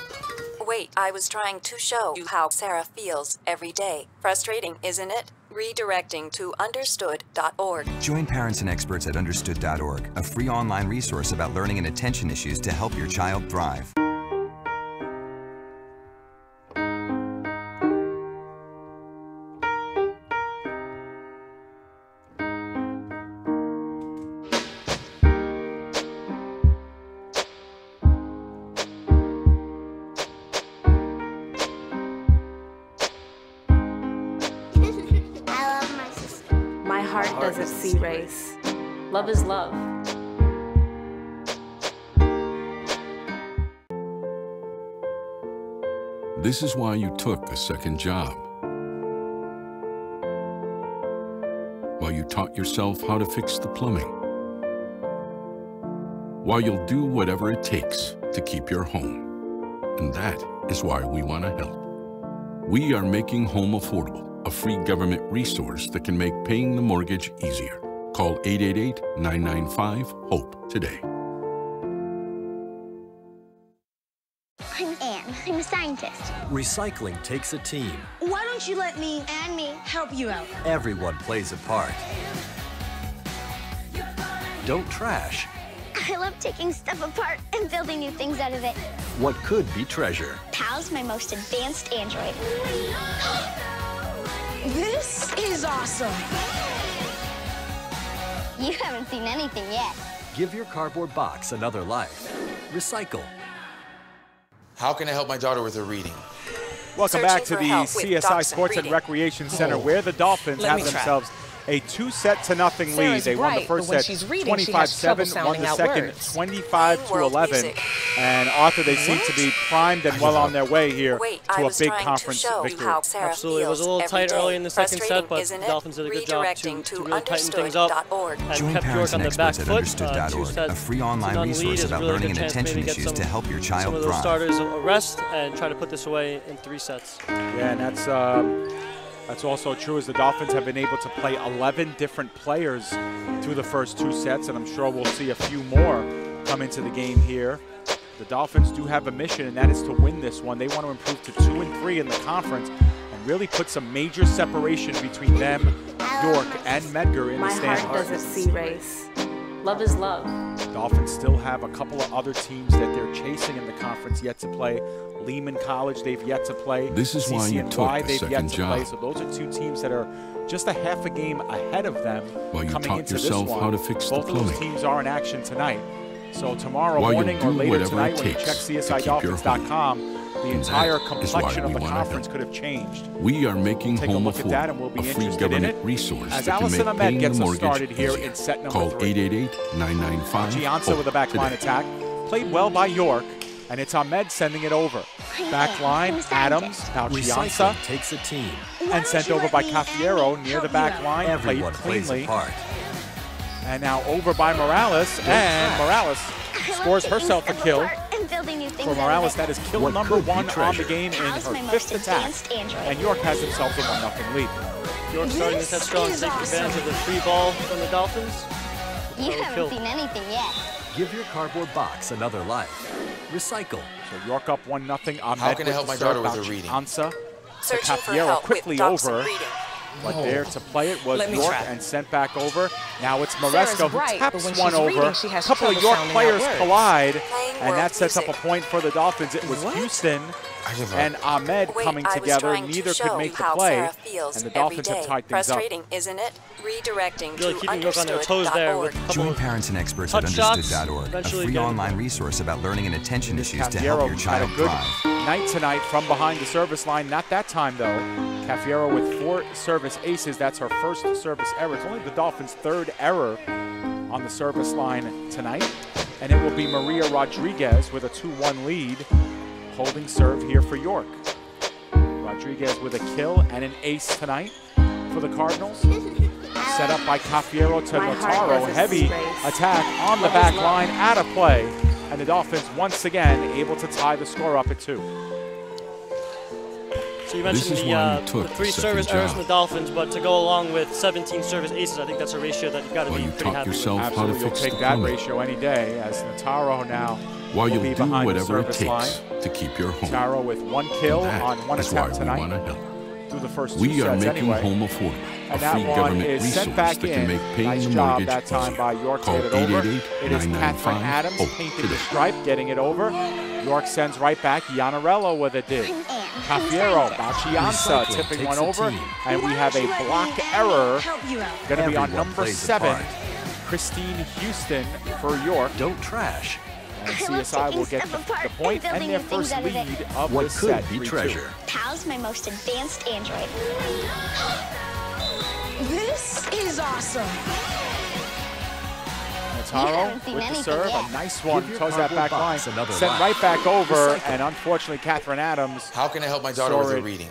Wait, I was trying to show you how Sarah feels every day. Frustrating, isn't it? Redirecting to understood.org. Join parents and experts at understood.org, a free online resource about learning and attention issues to help your child thrive. heart doesn't see race. Love is love. This is why you took a second job. While you taught yourself how to fix the plumbing. While you'll do whatever it takes to keep your home. And that is why we want to help. We are making home affordable, a free government resource that can make paying the mortgage easier. Call 888-995-HOPE today. I'm Anne. I'm a scientist. Recycling takes a team. Why don't you let me and me help you out? Everyone plays a part. Don't trash I love taking stuff apart and building new things out of it. what could be treasure. Pal's my most advanced android. This is awesome. You haven't seen anything yet. Give your cardboard box another life. Recycle. How can I help my daughter with her reading? Welcome back to the CSI Sports and Recreation Center, where the Dolphins have themselves a 2-0 lead. They won the first set 25-7, won the second 25-11. And Arthur, they seem to be primed and well on their way here to a big conference victory. Absolutely. It was a little tight early in the second set, but the Dolphins did a good job to really tighten things up and Join kept parents York and on the back experts foot. at 2 understood.org, sets a free to online none resource lead is a about really learning good and chance attention maybe to get issues to help your some child of those thrive. starters a rest and try to put this away in 3 sets. Yeah, and that's also true, as the Dolphins have been able to play 11 different players through the first 2 sets, and I'm sure we'll see a few more come into the game here. The Dolphins do have a mission, and that is to win this one. They want to improve to 2-3 in the conference and really put some major separation between them, York, and Medgar in the standings. My heart doesn't see race. Love is love. Dolphins still have a couple of other teams that they're chasing in the conference yet to play. Lehman College, they've yet to play. This is why you took a they've yet second to play. job. So those are 2 teams that are just a half a game ahead of them While you coming taught into yourself this one. how to fix the Both of those plumbing. teams are in action tonight. So tomorrow While morning you'll or do later whatever tonight, it when you takes check to keep your CSIDolphins.com, the entire that is why complexion of we the wanna conference help. could have changed. We are making Take a home look at that and we'll affordable, be a free interested in government it. resource As that can Allison make Ahmed paying gets the us mortgage started here easier. in set number Call 3. 888-995-HOPE Gianza with a back line attack. Played well by York, and it's Ahmed sending it over. Back line, Adams, now Gianza, Recycling takes a team. and sent over by Cafiero near the back line. Everyone Played plays cleanly. a part. And now over by Morales, and Morales scores herself a kill. For Morales, that is kill What number could be 1 on the treasure. game in her Pal's my 5th most attack. advanced android. And York has themselves a 1-0 lead. York starting the set strong, taking advantage of the free ball from the Dolphins. You haven't seen anything yet. Give your cardboard box another life. Recycle. So York up 1-0. Ahmed How can I help with my the daughter serve. with Now her reading? Gianza to Searching for Cafiero help quickly with dogs over. and reading. But there to play it was Let me York try. and sent back over. Now it's Sarah's Maresco who right, but taps when one she's reading, over. she A has couple of trouble York sounding out players words. collide, Playing and world that sets up music. a point for the Dolphins. It was Houston I give up. and Ahmed Wait, coming I was together. trying to Neither show could make the how play, Sarah feels and the every Dolphins have day. tied things up. Frustrating, isn't it? Redirecting Really to keeping York on their toes there with a couple Join of parents and experts at touch shots, understood.org, a eventually free getting- online resource about learning and attention This issues to help Cafiero your had child a good thrive. night tonight from behind the service line. Not that time, though. Cafiero with 4 service aces. That's her first service error. It's only the Dolphins' 3rd error on the service line tonight. And it will be Maria Rodriguez with a 2-1 lead, holding serve here for York. Rodriguez with a kill and an ace tonight for the Cardinals. Set up by Cafiero to My heart Notaro. doesn't Heavy see race. attack on the back line, out of play. And the Dolphins once again able to tie the score up at 2. So you This mentioned is why you the took 3 the service second errors from job. the Dolphins, but to go along with 17 service aces, I think that's a ratio that you've got to While be you pretty taught happy with. yourself how to Absolutely, you'll fix take the that plumbing. ratio any day, as Notaro now While will be you'll do behind the whatever it service takes line. to keep your home. Notaro with 1 kill And that on 1 is why attempt we tonight want to help. through the first 2 We are sets making anyway. home affordable, a And that free one government is resource sent back that in. can make paying Nice the job mortgage that time easier. by York to Call get it over. 888-995-HOPE It is Catherine Adams painting the today. stripe, getting it over. York sends right back. Yanarello with a dig. I'm Cafiero, scientist. Bachianza Recycling tipping takes one a over. team. And we Why have don't a you let block me error. help you out? Going to be on Everyone number plays a 7, part. Christine Houston for York. Don't trash. And I love CSI will taking get stuff the apart point and and their building new first things out of it. lead of What this could set. be 3-2. treasure. Pal's my most advanced android. This is awesome. awesome. Nataro with the serve, a nice one, toes that back line, sent right back over, and unfortunately, Catherine Adams. How can I help my daughter with her reading?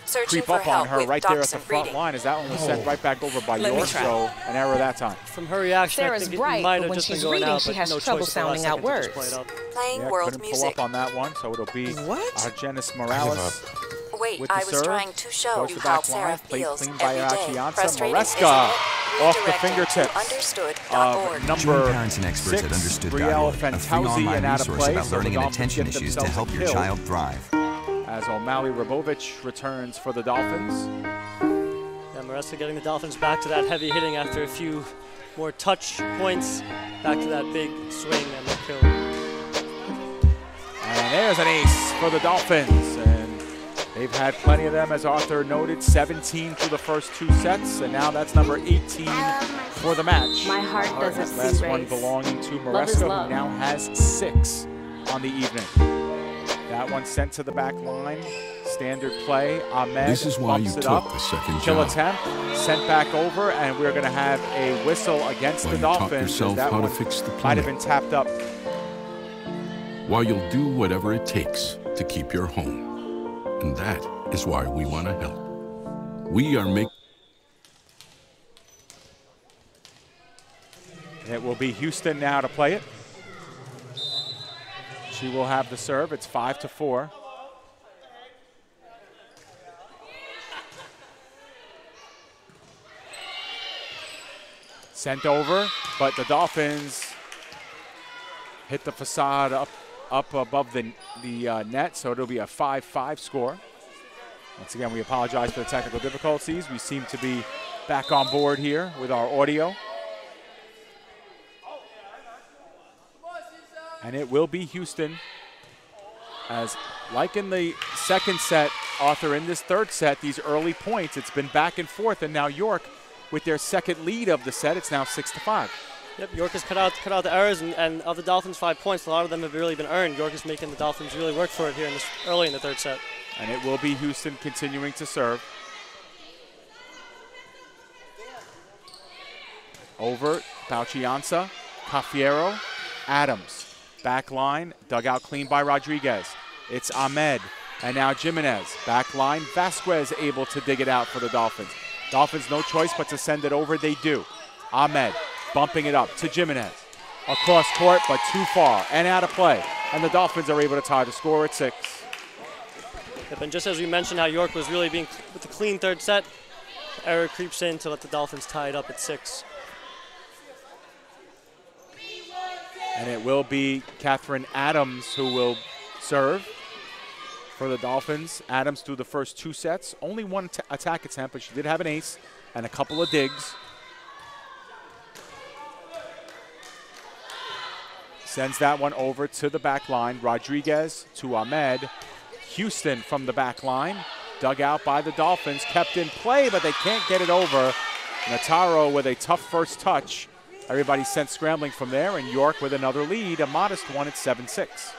Searching creep up for on help her with right there at the Dachshund front breeding. line as that one was sent right back over by Let me York, try. so an error that time. From her reaction, Sarah's I think bright, it might but have when just she's been going reading, out, she but has no trouble choice in the last sounding out second to just play words. it up. Playing Yeah, world couldn't music. pull up on that one, so it'll be Argenis Morales. Wait, with the I was serve. trying to show Goes you to how back line, Sarah played feels clean by every day. Archianza. Frustrating, Maresca isn't it? off the Redirecting to fingertips understood.org. of number Join parents and experts at 6, understood.org, Brielle a free Fantauzi, online and out of resource play, about so learning the and Dolphins attention get issues to themselves help a your kill. child thrive. As O'Malley Rabovich returns for the Dolphins. Yeah, Maresca getting the Dolphins back to that heavy hitting after a few more touch points, back to that big swing and the kill. And there's an ace for the Dolphins. And they've had plenty of them, as Arthur noted, 17 through the first 2 sets. And now that's number 18 for the match. My heart doesn't Last see one race. belonging to Love is Maresca, who love. now has 6 on the evening. That one sent to the back line. Standard play. Ahmed This is why you bumps it took up. the second Kill job. attempt. Sent back over, and we're going to have a whistle against While the you taught Dolphins. as yourself that how to one fix the might have play. been tapped up. While you'll do whatever it takes to keep your home. And that is why we want to help. We are making... It will be Houston now to play it. She will have the serve. It's 5-4. Sent over, but the Dolphins hit the facade up above the net, so it'll be a 5-5 score. Once again, we apologize for the technical difficulties. We seem to be back on board here with our audio. And it will be Houston, as like in the second set, Arthur, in this third set, these early points, it's been back and forth, and now York, with their second lead of the set, it's now 6-5. Yep, York has cut out the errors, and of the Dolphins' 5 points, a lot of them have really been earned. York is making the Dolphins really work for it here early in the third set. And it will be Houston continuing to serve. Over, Pauchianza, Cafiero, Adams. Back line, dug out clean by Rodriguez. It's Ahmed, and now Jimenez. Back line, Vasquez able to dig it out for the Dolphins. Dolphins no choice but to send it over, they do. Ahmed bumping it up to Jimenez. Across court, but too far and out of play. And the Dolphins are able to tie the score at 6. Yep, and just as we mentioned how York was really being with the clean third set, the error creeps in to let the Dolphins tie it up at 6. And it will be Catherine Adams who will serve for the Dolphins. Adams through the first 2 sets. Only one attack attempt, but she did have an ace and a couple of digs. Sends that one over to the back line. Rodriguez to Ahmed. Houston from the back line. Dug out by the Dolphins. Kept in play, but they can't get it over. Nataro with a tough first touch. Everybody sent scrambling from there, and York with another lead, a modest one at 7-6.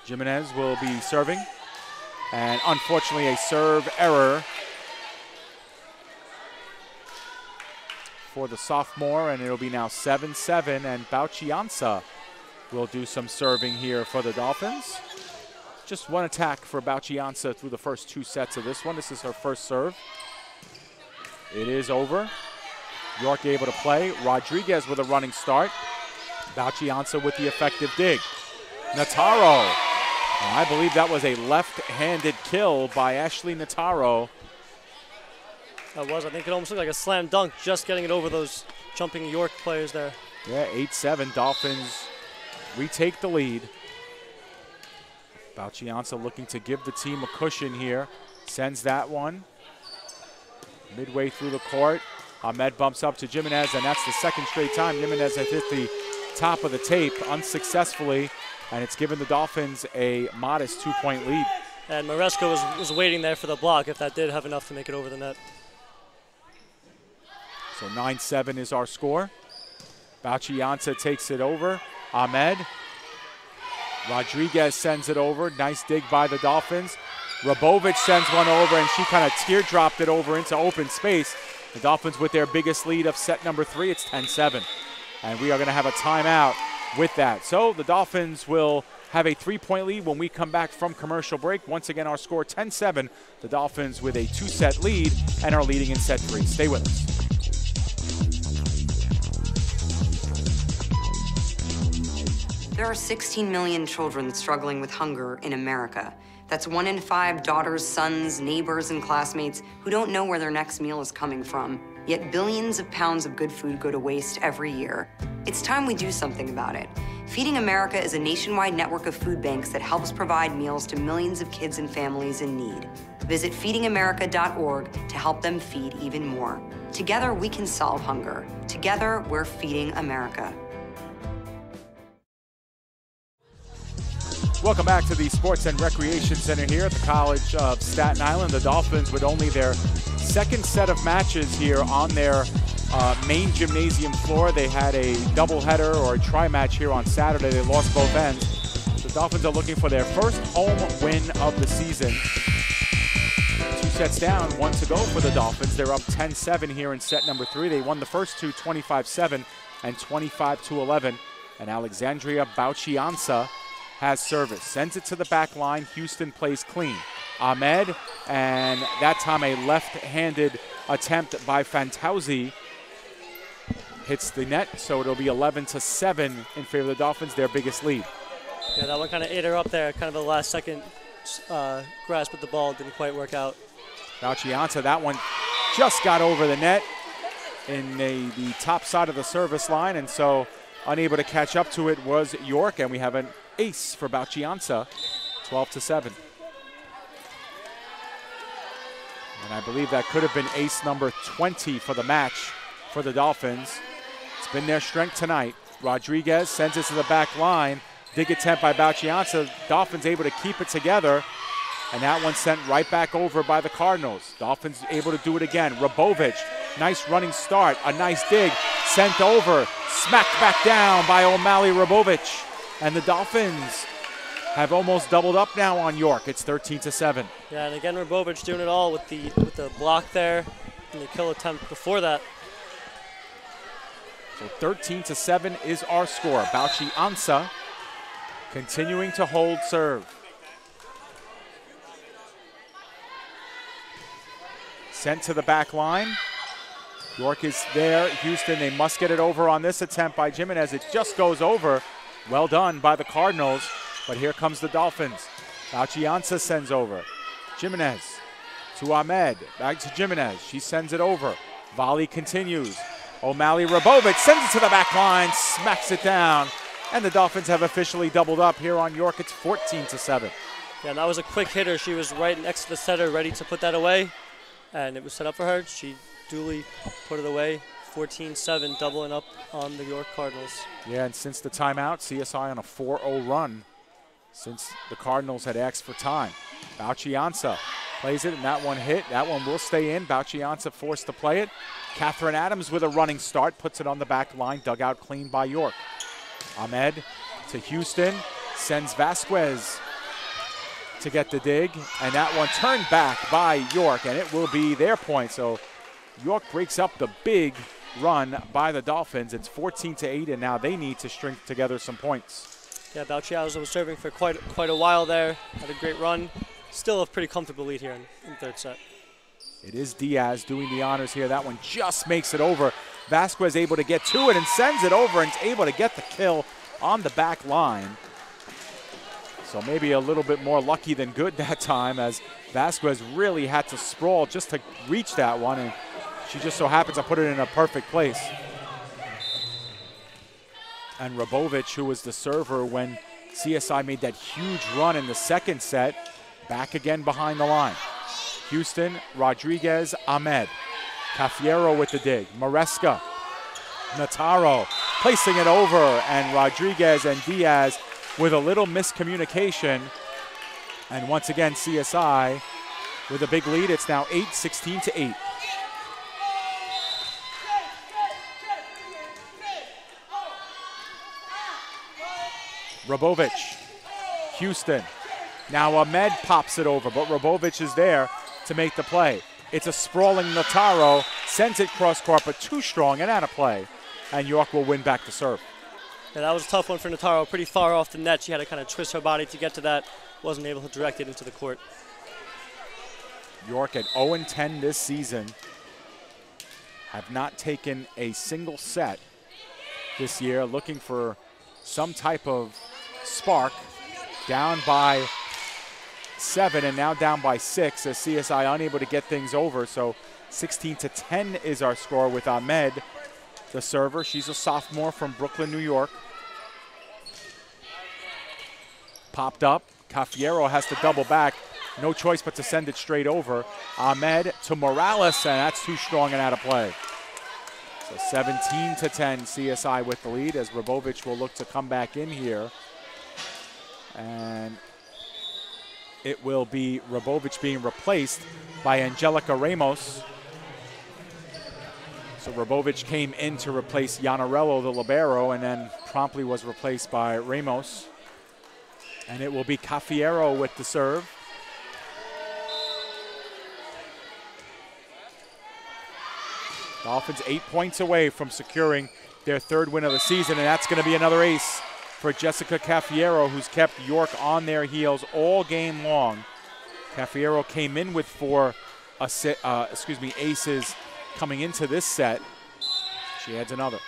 Jimenez will be serving, and unfortunately a serve error for the sophomore, and it'll be now 7-7, and Pauchianza will do some serving here for the Dolphins. Just one attack for Pauchianza through the first 2 sets of this one. This is her first serve. It is over. York able to play. Rodriguez with a running start. Pauchianza with the effective dig. Nataro. I believe that was a left-handed kill by Ashley Nataro. That was, I think it almost looked like a slam dunk, just getting it over those jumping York players there. Yeah, 8-7. Dolphins retake the lead. Pauchianza looking to give the team a cushion here. Sends that one. Midway through the court, Ahmed bumps up to Jimenez, and that's the second straight time Jimenez has hit the top of the tape unsuccessfully, and it's given the Dolphins a modest 2-point lead. And Maresca was waiting there for the block if that did have enough to make it over the net. So 9-7 is our score. Pauchianza takes it over. Ahmed. Rodriguez sends it over. Nice dig by the Dolphins. Rabovic sends one over, and she kind of teardropped it over into open space. The Dolphins with their biggest lead of set number 3. It's 10-7. And we are going to have a timeout with that. So the Dolphins will have a 3-point lead when we come back from commercial break. Once again, our score 10-7. The Dolphins with a 2-set lead and are leading in set 3. Stay with us. There are 16 million children struggling with hunger in America. That's 1 in 5 daughters, sons, neighbors, and classmates who don't know where their next meal is coming from. Yet billions of pounds of good food go to waste every year. It's time we do something about it. Feeding America is a nationwide network of food banks that helps provide meals to millions of kids and families in need. Visit feedingamerica.org to help them feed even more. Together, we can solve hunger. Together, we're feeding America. Welcome back to the Sports and Recreation Center here at the College of Staten Island. The Dolphins with only their second set of matches here on their main gymnasium floor. They had a doubleheader or a tri-match here on Saturday. They lost both ends. The Dolphins are looking for their first home win of the season. 2 sets down, 1 to go for the Dolphins. They're up 10-7 here in set number 3. They won the first 2 25-7 and 25-11. And Alexandria Bauchiansa has service, sends it to the back line. Houston plays clean. Ahmed, and that time a left-handed attempt by Fantauzi hits the net, so it'll be 11-7 in favor of the Dolphins, their biggest lead. Yeah, that one kind of ate her up there, kind of a last-second grasp with the ball, didn't quite work out. Bauchiansa, that one just got over the net in the top side of the service line, and so unable to catch up to it was York, and we have an ace for Bauchiansa, 12-7. And I believe that could have been ace number 20 for the match for the Dolphins. It's been their strength tonight. Rodriguez sends it to the back line. Dig attempt by Bauchiansa. Dolphins able to keep it together. And that one sent right back over by the Cardinals. Dolphins able to do it again. Rabovic, nice running start. A nice dig. Sent over. Smacked back down by O'Malley Rabovic. And the Dolphins have almost doubled up now on York. It's 13-7. Yeah, and again, Rabovic doing it all with the block there and the kill attempt before that. So 13-7 is our score. Bauchiansa continuing to hold serve. Sent to the back line. York is there. Houston, they must get it over on this attempt by Jimenez. It just goes over. Well done by the Cardinals, but here comes the Dolphins. Bauchiansa sends over. Jimenez to Ahmed. Back to Jimenez. She sends it over. Volley continues. O'Malley Rabovic sends it to the back line, smacks it down, and the Dolphins have officially doubled up here on York. It's 14-7. Yeah, that was a quick hitter. She was right next to the setter, ready to put that away, and it was set up for her. She duly put it away. 14-7, doubling up on the York Cardinals. Yeah, and since the timeout, CSI on a 4-0 run since the Cardinals had asked for time. Bauchiansa plays it, and that one hit. That one will stay in. Bauchiansa forced to play it. Catherine Adams with a running start, puts it on the back line, dug out clean by York. Ahmed to Houston, sends Vasquez to get the dig, and that one turned back by York, and it will be their point. So York breaks up the big run by the Dolphins. It's 14-8, and now they need to string together some points. Yeah, Bauchiansa was serving for quite a while there. Had a great run. Still a pretty comfortable lead here in third set. It is Diaz doing the honors here. That one just makes it over. Vasquez able to get to it and sends it over and is able to get the kill on the back line. So maybe a little bit more lucky than good that time, as Vasquez really had to sprawl just to reach that one, and she just so happens to put it in a perfect place. And Rabovic, who was the server when CSI made that huge run in the second set, back again behind the line. Houston, Rodriguez, Ahmed. Cafiero with the dig. Maresca, Nataro placing it over, and Rodriguez and Diaz with a little miscommunication. And once again, CSI with a big lead. It's now 16-8. Rabovic, Houston, Now Ahmed pops it over, but Robovic is there to make the play. It's a sprawling Notaro, sends it cross court, but too strong and out of play. And York will win back the serve. Yeah, that was a tough one for Notaro, pretty far off the net. She had to kind of twist her body to get to that. Wasn't able to direct it into the court. York at 0-10 this season. Have not taken a single set this year, looking for some type of spark. Down by 7 and now down by 6 as CSI unable to get things over. So 16-10 is our score with Ahmed, the server. She's a sophomore from Brooklyn, New York. Popped up. Cafiero has to double back. No choice but to send it straight over. Ahmed to Morales, and that's too strong and out of play. So 17-10, CSI with the lead as Robovic will look to come back in here. And it will be Robovic being replaced by Angelica Ramos. So Robovic came in to replace Yanarello, the libero, and then promptly was replaced by Ramos. And it will be Cafiero with the serve. Dolphins 8 points away from securing their 3rd win of the season, and that's going to be another ace for Jessica Cafiero, who's kept York on their heels all game long. Cafiero came in with 4 aces coming into this set. She adds another.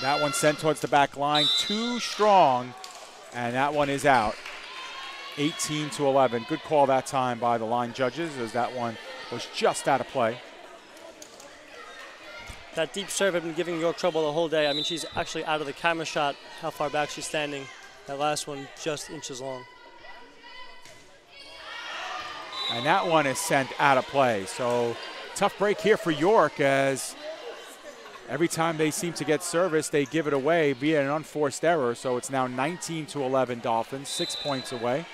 That one sent towards the back line, too strong, and that one is out. 18-11. Good call that time by the line judges, as that one was just out of play. That deep serve had been giving York trouble the whole day. I mean, she's actually out of the camera shot, how far back she's standing. That last one just inches long. And that one is sent out of play. So tough break here for York, as every time they seem to get service, they give it away via an unforced error. So it's now 19-11 Dolphins, 6 points away.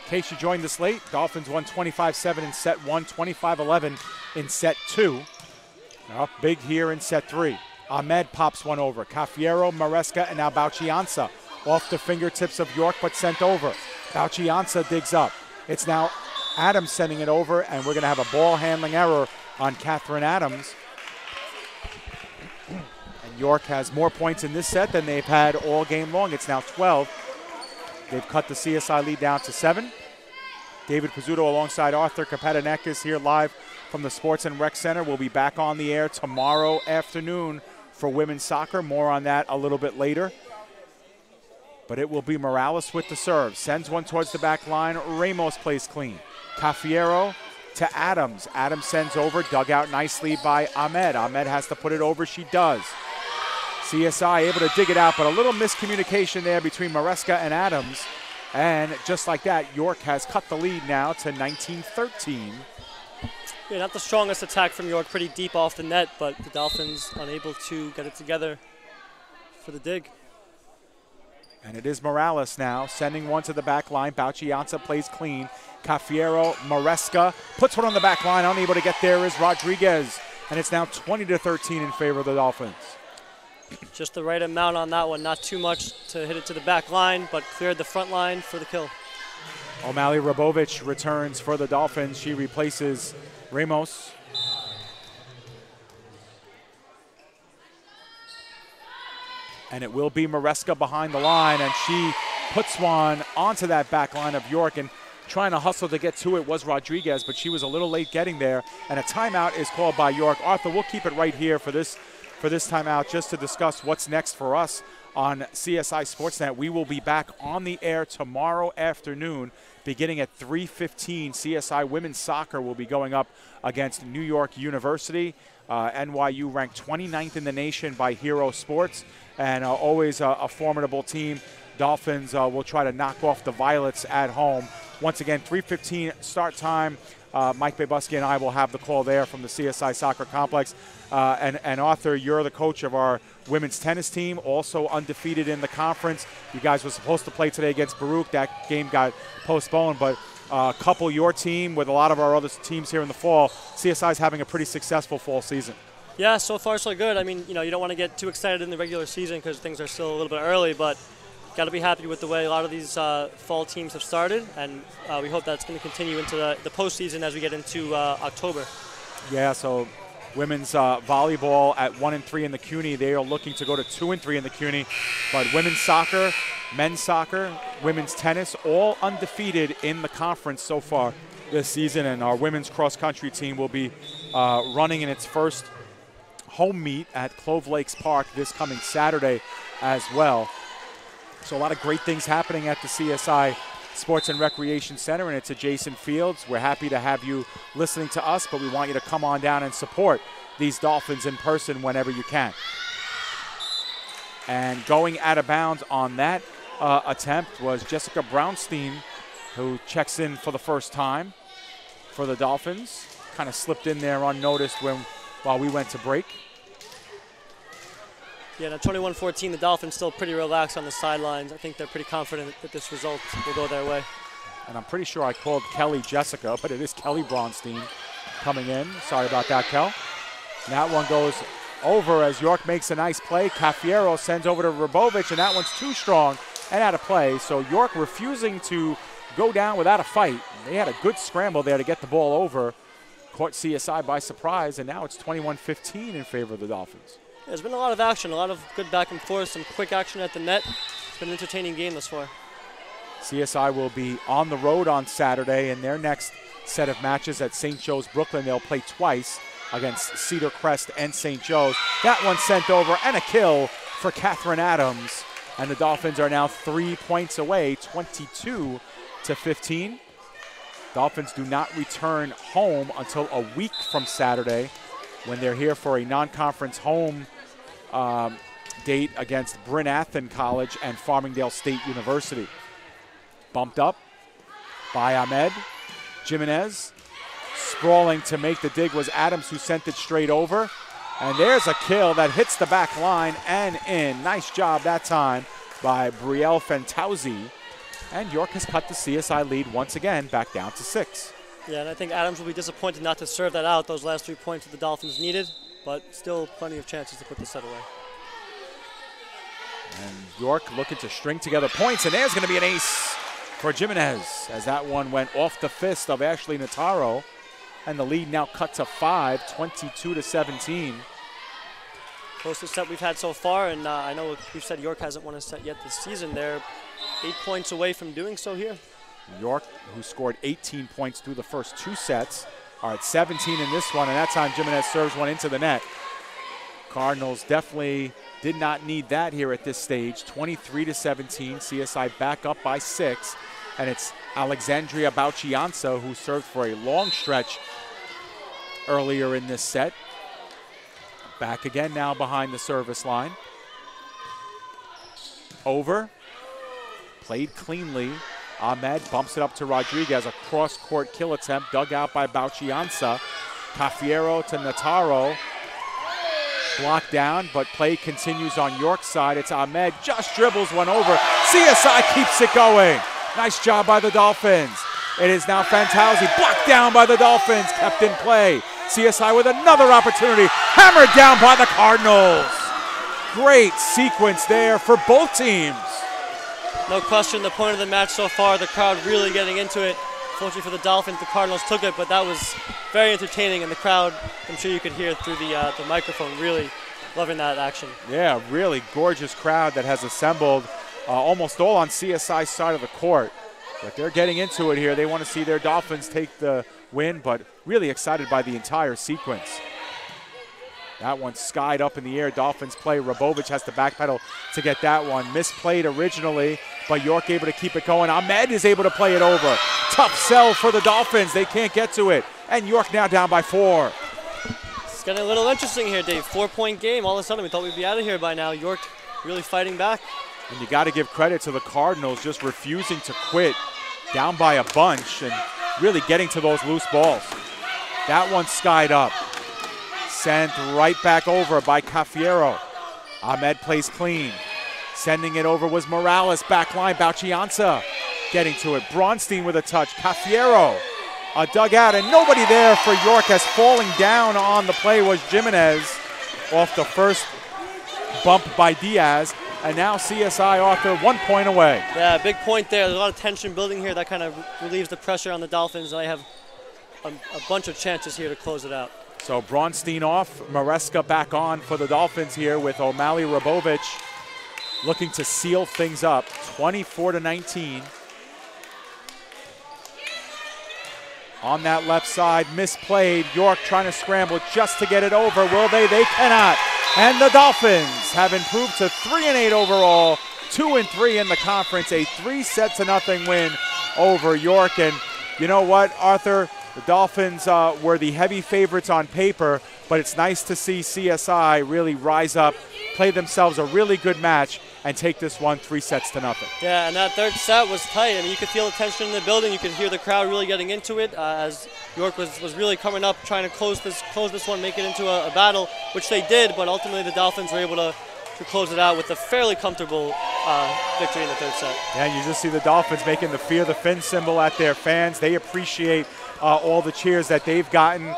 In case you joined us late, Dolphins won 25-7 in set 1, 25-11 in set 2. They're up big here in set 3. Ahmed pops one over. Cafiero, Maresca, and now Bauchianza off the fingertips of York, but sent over. Bauchianza digs up. It's now Adams sending it over, and we're going to have a ball handling error on Catherine Adams. And York has more points in this set than they've had all game long. It's now 12. They've cut the CSI lead down to 7. David Pizzuto alongside Arthur Kapadanekis here live from the Sports and Rec Center. We'll be back on the air tomorrow afternoon for women's soccer. More on that a little bit later. But it will be Morales with the serve. Sends one towards the back line. Ramos plays clean. Cafiero to Adams. Adams sends over. Dug out nicely by Ahmed. Ahmed has to put it over. She does. CSI able to dig it out, but a little miscommunication there between Maresca and Adams. And just like that, York has cut the lead now to 19-13. Yeah, not the strongest attack from York, pretty deep off the net, but the Dolphins unable to get it together for the dig. And it is Morales now, sending one to the back line. Bauchianza plays clean. Cafiero, Maresca puts one on the back line. Unable to get there is Rodriguez. And it's now 20-13 in favor of the Dolphins. Just the right amount on that one. Not too much to hit it to the back line, but cleared the front line for the kill. O'Malley Robovic returns for the Dolphins. She replaces Ramos. And it will be Maresca behind the line, and she puts one onto that back line of York, and trying to hustle to get to it was Rodriguez, but she was a little late getting there, and a timeout is called by York. Arthur, we'll keep it right here for this timeout just to discuss what's next for us on CSI Sportsnet. We will be back on the air tomorrow afternoon beginning at 3:15. CSI Women's Soccer will be going up against New York University. NYU ranked 29th in the nation by Hero Sports, and always a formidable team. Dolphins will try to knock off the Violets at home. Once again, 3:15 start time. Mike Babusky and I will have the call there from the CSI Soccer Complex. And Arthur, you're the coach of our women's tennis team, also undefeated in the conference. You guys were supposed to play today against Baruch. That game got postponed, but couple your team with a lot of our other teams here in the fall. CSI is having a pretty successful fall season. Yeah, so far so good. I mean, you don't want to get too excited in the regular season because things are still a little bit early, but got to be happy with the way a lot of these fall teams have started, and we hope that's going to continue into the postseason as we get into October. Yeah, so women's volleyball at 1-3 in the CUNY. They are looking to go to 2-3 in the CUNY. But women's soccer, men's soccer, women's tennis, all undefeated in the conference so far this season. And our women's cross-country team will be running in its first home meet at Clove Lakes Park this coming Saturday as well. So a lot of great things happening at the CSI Sports and Recreation Center and its adjacent fields. We're happy to have you listening to us, but we want you to come on down and support these Dolphins in person whenever you can. And going out of bounds on that attempt was Jessica Brownstein, who checks in for the first time for the Dolphins. Kind of slipped in there unnoticed while we went to break. Yeah, now 21-14, the Dolphins still pretty relaxed on the sidelines. I think they're pretty confident that this result will go their way. And I'm pretty sure I called Kelly Jessica, but it is Kelly Braunstein coming in. Sorry about that, Kel. And that one goes over as York makes a nice play. Cafiero sends over to Rabovic, and that one's too strong and out of play. So York refusing to go down without a fight. They had a good scramble there to get the ball over. Caught CSI by surprise, and now it's 21-15 in favor of the Dolphins. Yeah, there's been a lot of action, a lot of good back and forth, some quick action at the net. It's been an entertaining game thus far. CSI will be on the road on Saturday in their next set of matches at St. Joe's Brooklyn. They'll play twice against Cedar Crest and St. Joe's. That one sent over and a kill for Catherine Adams. And the Dolphins are now 3 points away, 22-15. Dolphins do not return home until a week from Saturday when they're here for a non-conference home date against Bryn Athyn College and Farmingdale State University. Bumped up by Ahmed. Jimenez sprawling to make the dig was Adams, who sent it straight over. And there's a kill that hits the back line and in. Nice job that time by Brielle Fentauzi. And York has cut the CSI lead once again back down to 6. Yeah, and I think Adams will be disappointed not to serve that out, those last 3 points that the Dolphins needed, but still plenty of chances to put the set away. And York looking to string together points, and there's going to be an ace for Jimenez as that one went off the fist of Ashley Nataro. And the lead now cut to 5, 22-17. Closest set we've had so far, and I know we've said York hasn't won a set yet this season. They're 8 points away from doing so here. York, who scored 18 points through the first 2 sets, are at 17 in this one, and that time Jimenez serves one into the net. Cardinals definitely did not need that here at this stage. 23-17, CSI back up by 6, and it's Alexandria Bauchianza who served for a long stretch earlier in this set. Back again now behind the service line. Over, played cleanly. Ahmed bumps it up to Rodriguez, a cross-court kill attempt dug out by Bauchianza. Cafiero to Nataro. Blocked down, but play continues on York's side. It's Ahmed, just dribbles one over. CSI keeps it going. Nice job by the Dolphins. It is now Fantauzi, blocked down by the Dolphins, kept in play. CSI with another opportunity, hammered down by the Cardinals. Great sequence there for both teams. No question, the point of the match so far, the crowd really getting into it. Fortunately for the Dolphins, the Cardinals took it, but that was very entertaining, and the crowd, I'm sure you could hear through the microphone, really loving that action. Yeah, really gorgeous crowd that has assembled almost all on CSI's side of the court. But they're getting into it here. They want to see their Dolphins take the win, but really excited by the entire sequence. That one skied up in the air. Dolphins play. Rabovic has to backpedal to get that one. Misplayed originally, but York able to keep it going. Ahmed is able to play it over. Tough sell for the Dolphins. They can't get to it. And York now down by 4. It's getting a little interesting here, Dave. 4-point game. All of a sudden, we thought we'd be out of here by now. York really fighting back. And you got to give credit to the Cardinals just refusing to quit, down by a bunch and really getting to those loose balls. That one skied up. Sent right back over by Cafiero. Ahmed plays clean. Sending it over was Morales, back line, Bauchianza getting to it. Braunstein with a touch. Cafiero, a dugout, and nobody there for York as falling down on the play was Jimenez off the first bump by Diaz. and now CSI Arthur 1 point away. Yeah, big point there. There's a lot of tension building here. That kind of relieves the pressure on the Dolphins. They have a bunch of chances here to close it out. So Braunstein off, Maresca back on for the Dolphins here with O'Malley Rabovich looking to seal things up, 24-19. On that left side, misplayed. York trying to scramble just to get it over. Will they? They cannot. And the Dolphins have improved to 3-8 overall, 2-3 in the conference, a 3-0 win over York. And you know what, Arthur? The Dolphins were the heavy favorites on paper, but it's nice to see CSI really rise up, play themselves a really good match, and take this one 3-0. Yeah, and that third set was tight. I mean, you could feel the tension in the building. You could hear the crowd really getting into it as York was really coming up, trying to close this one, make it into a battle, which they did, but ultimately the Dolphins were able to close it out with a fairly comfortable victory in the third set. Yeah, you just see the Dolphins making the Fear the Fin symbol at their fans. They appreciate all the cheers that they've gotten.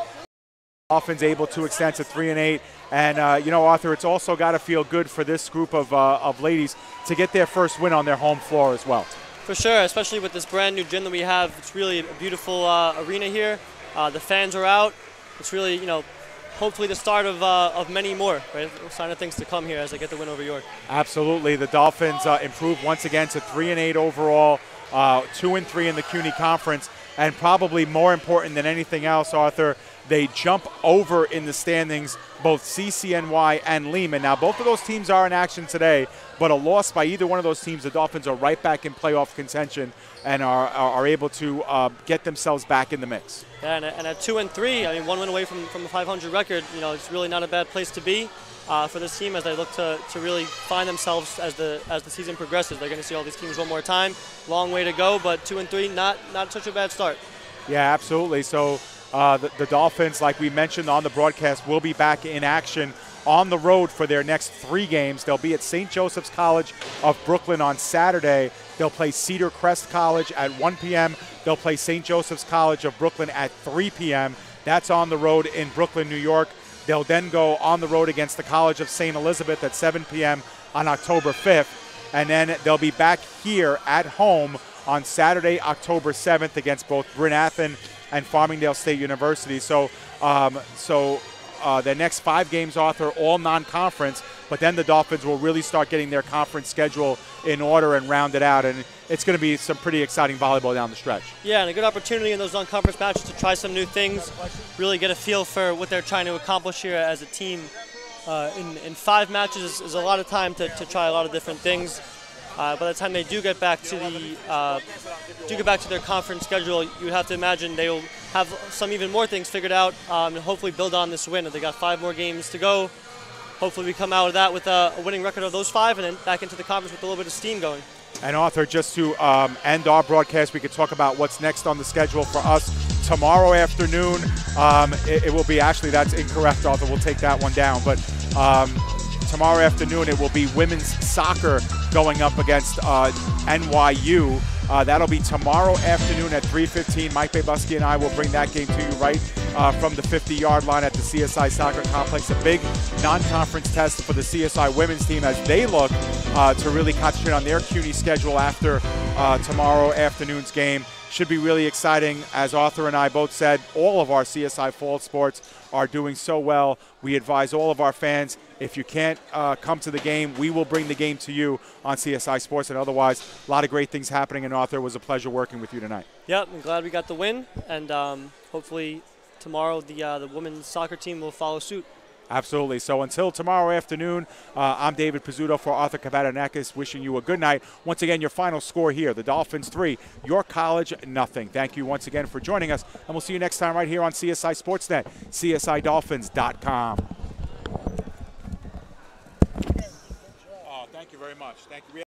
Dolphins able to extend to 3-8. And, you know, Arthur, it's also got to feel good for this group of ladies to get their first win on their home floor as well. For sure, especially with this brand new gym that we have. It's really a beautiful arena here. The fans are out. It's really, you know, hopefully the start of many more, right? A sign of things to come here as they get the win over York. Absolutely. The Dolphins improved once again to 3-8 overall, 2-3 in the CUNY Conference. And probably more important than anything else, Arthur, they jump over in the standings, both CCNY and Lehman. Now, both of those teams are in action today, but a loss by either one of those teams, the Dolphins are right back in playoff contention and are able to get themselves back in the mix. Yeah, and at 2-3, I mean, one win away from a 500 record, you know, it's really not a bad place to be for this team as they look to really find themselves as the season progresses. They're going to see all these teams one more time. Long way to go, but 2-3, not such a bad start. Yeah, absolutely. So the Dolphins, like we mentioned on the broadcast, will be back in action on the road for their next 3 games. They'll be at St. Joseph's College of Brooklyn on Saturday. They'll play Cedar Crest College at 1 p.m. They'll play St. Joseph's College of Brooklyn at 3 p.m. That's on the road in Brooklyn, New York. They'll then go on the road against the College of St. Elizabeth at 7 p.m. on October 5th. And then they'll be back here at home on Saturday, October 7th against both Bryn Athyn and Farmingdale State University. So the next 5 games, Arthur, all non-conference, but then the Dolphins will really start getting their conference schedule in order and round it out, and it's going to be some pretty exciting volleyball down the stretch. Yeah, and a good opportunity in those non-conference matches to try some new things, really get a feel for what they're trying to accomplish here as a team. In 5 matches is a lot of time to try a lot of different things. By the time they do get back to their conference schedule, you have to imagine they will have some even more things figured out and hopefully build on this win. They got 5 more games to go. Hopefully we come out of that with a winning record of those 5 and then back into the conference with a little bit of steam going. And Arthur, just to end our broadcast, we could talk about what's next on the schedule for us tomorrow afternoon. It will be, actually that's incorrect, Arthur, we'll take that one down. But tomorrow afternoon it will be women's soccer going up against NYU. That'll be tomorrow afternoon at 3:15. Mike Babusky and I will bring that game to you right from the 50-yard line at the CSI Soccer Complex. A big non-conference test for the CSI women's team as they look to really concentrate on their CUNY schedule after tomorrow afternoon's game. Should be really exciting. As Arthur and I both said, all of our CSI fall sports are doing so well. We advise all of our fans, if you can't come to the game, we will bring the game to you on CSI Sports. And otherwise, a lot of great things happening. And Arthur, it was a pleasure working with you tonight. Yep, I'm glad we got the win. And hopefully tomorrow the women's soccer team will follow suit. Absolutely. So until tomorrow afternoon, I'm David Pizzuto for Arthur Kavadanakis, wishing you a good night. Once again, your final score here, the Dolphins 3, York College nothing. Thank you once again for joining us, and we'll see you next time right here on CSI Sportsnet, CSIDolphins.com. Thank you very much. Thank you.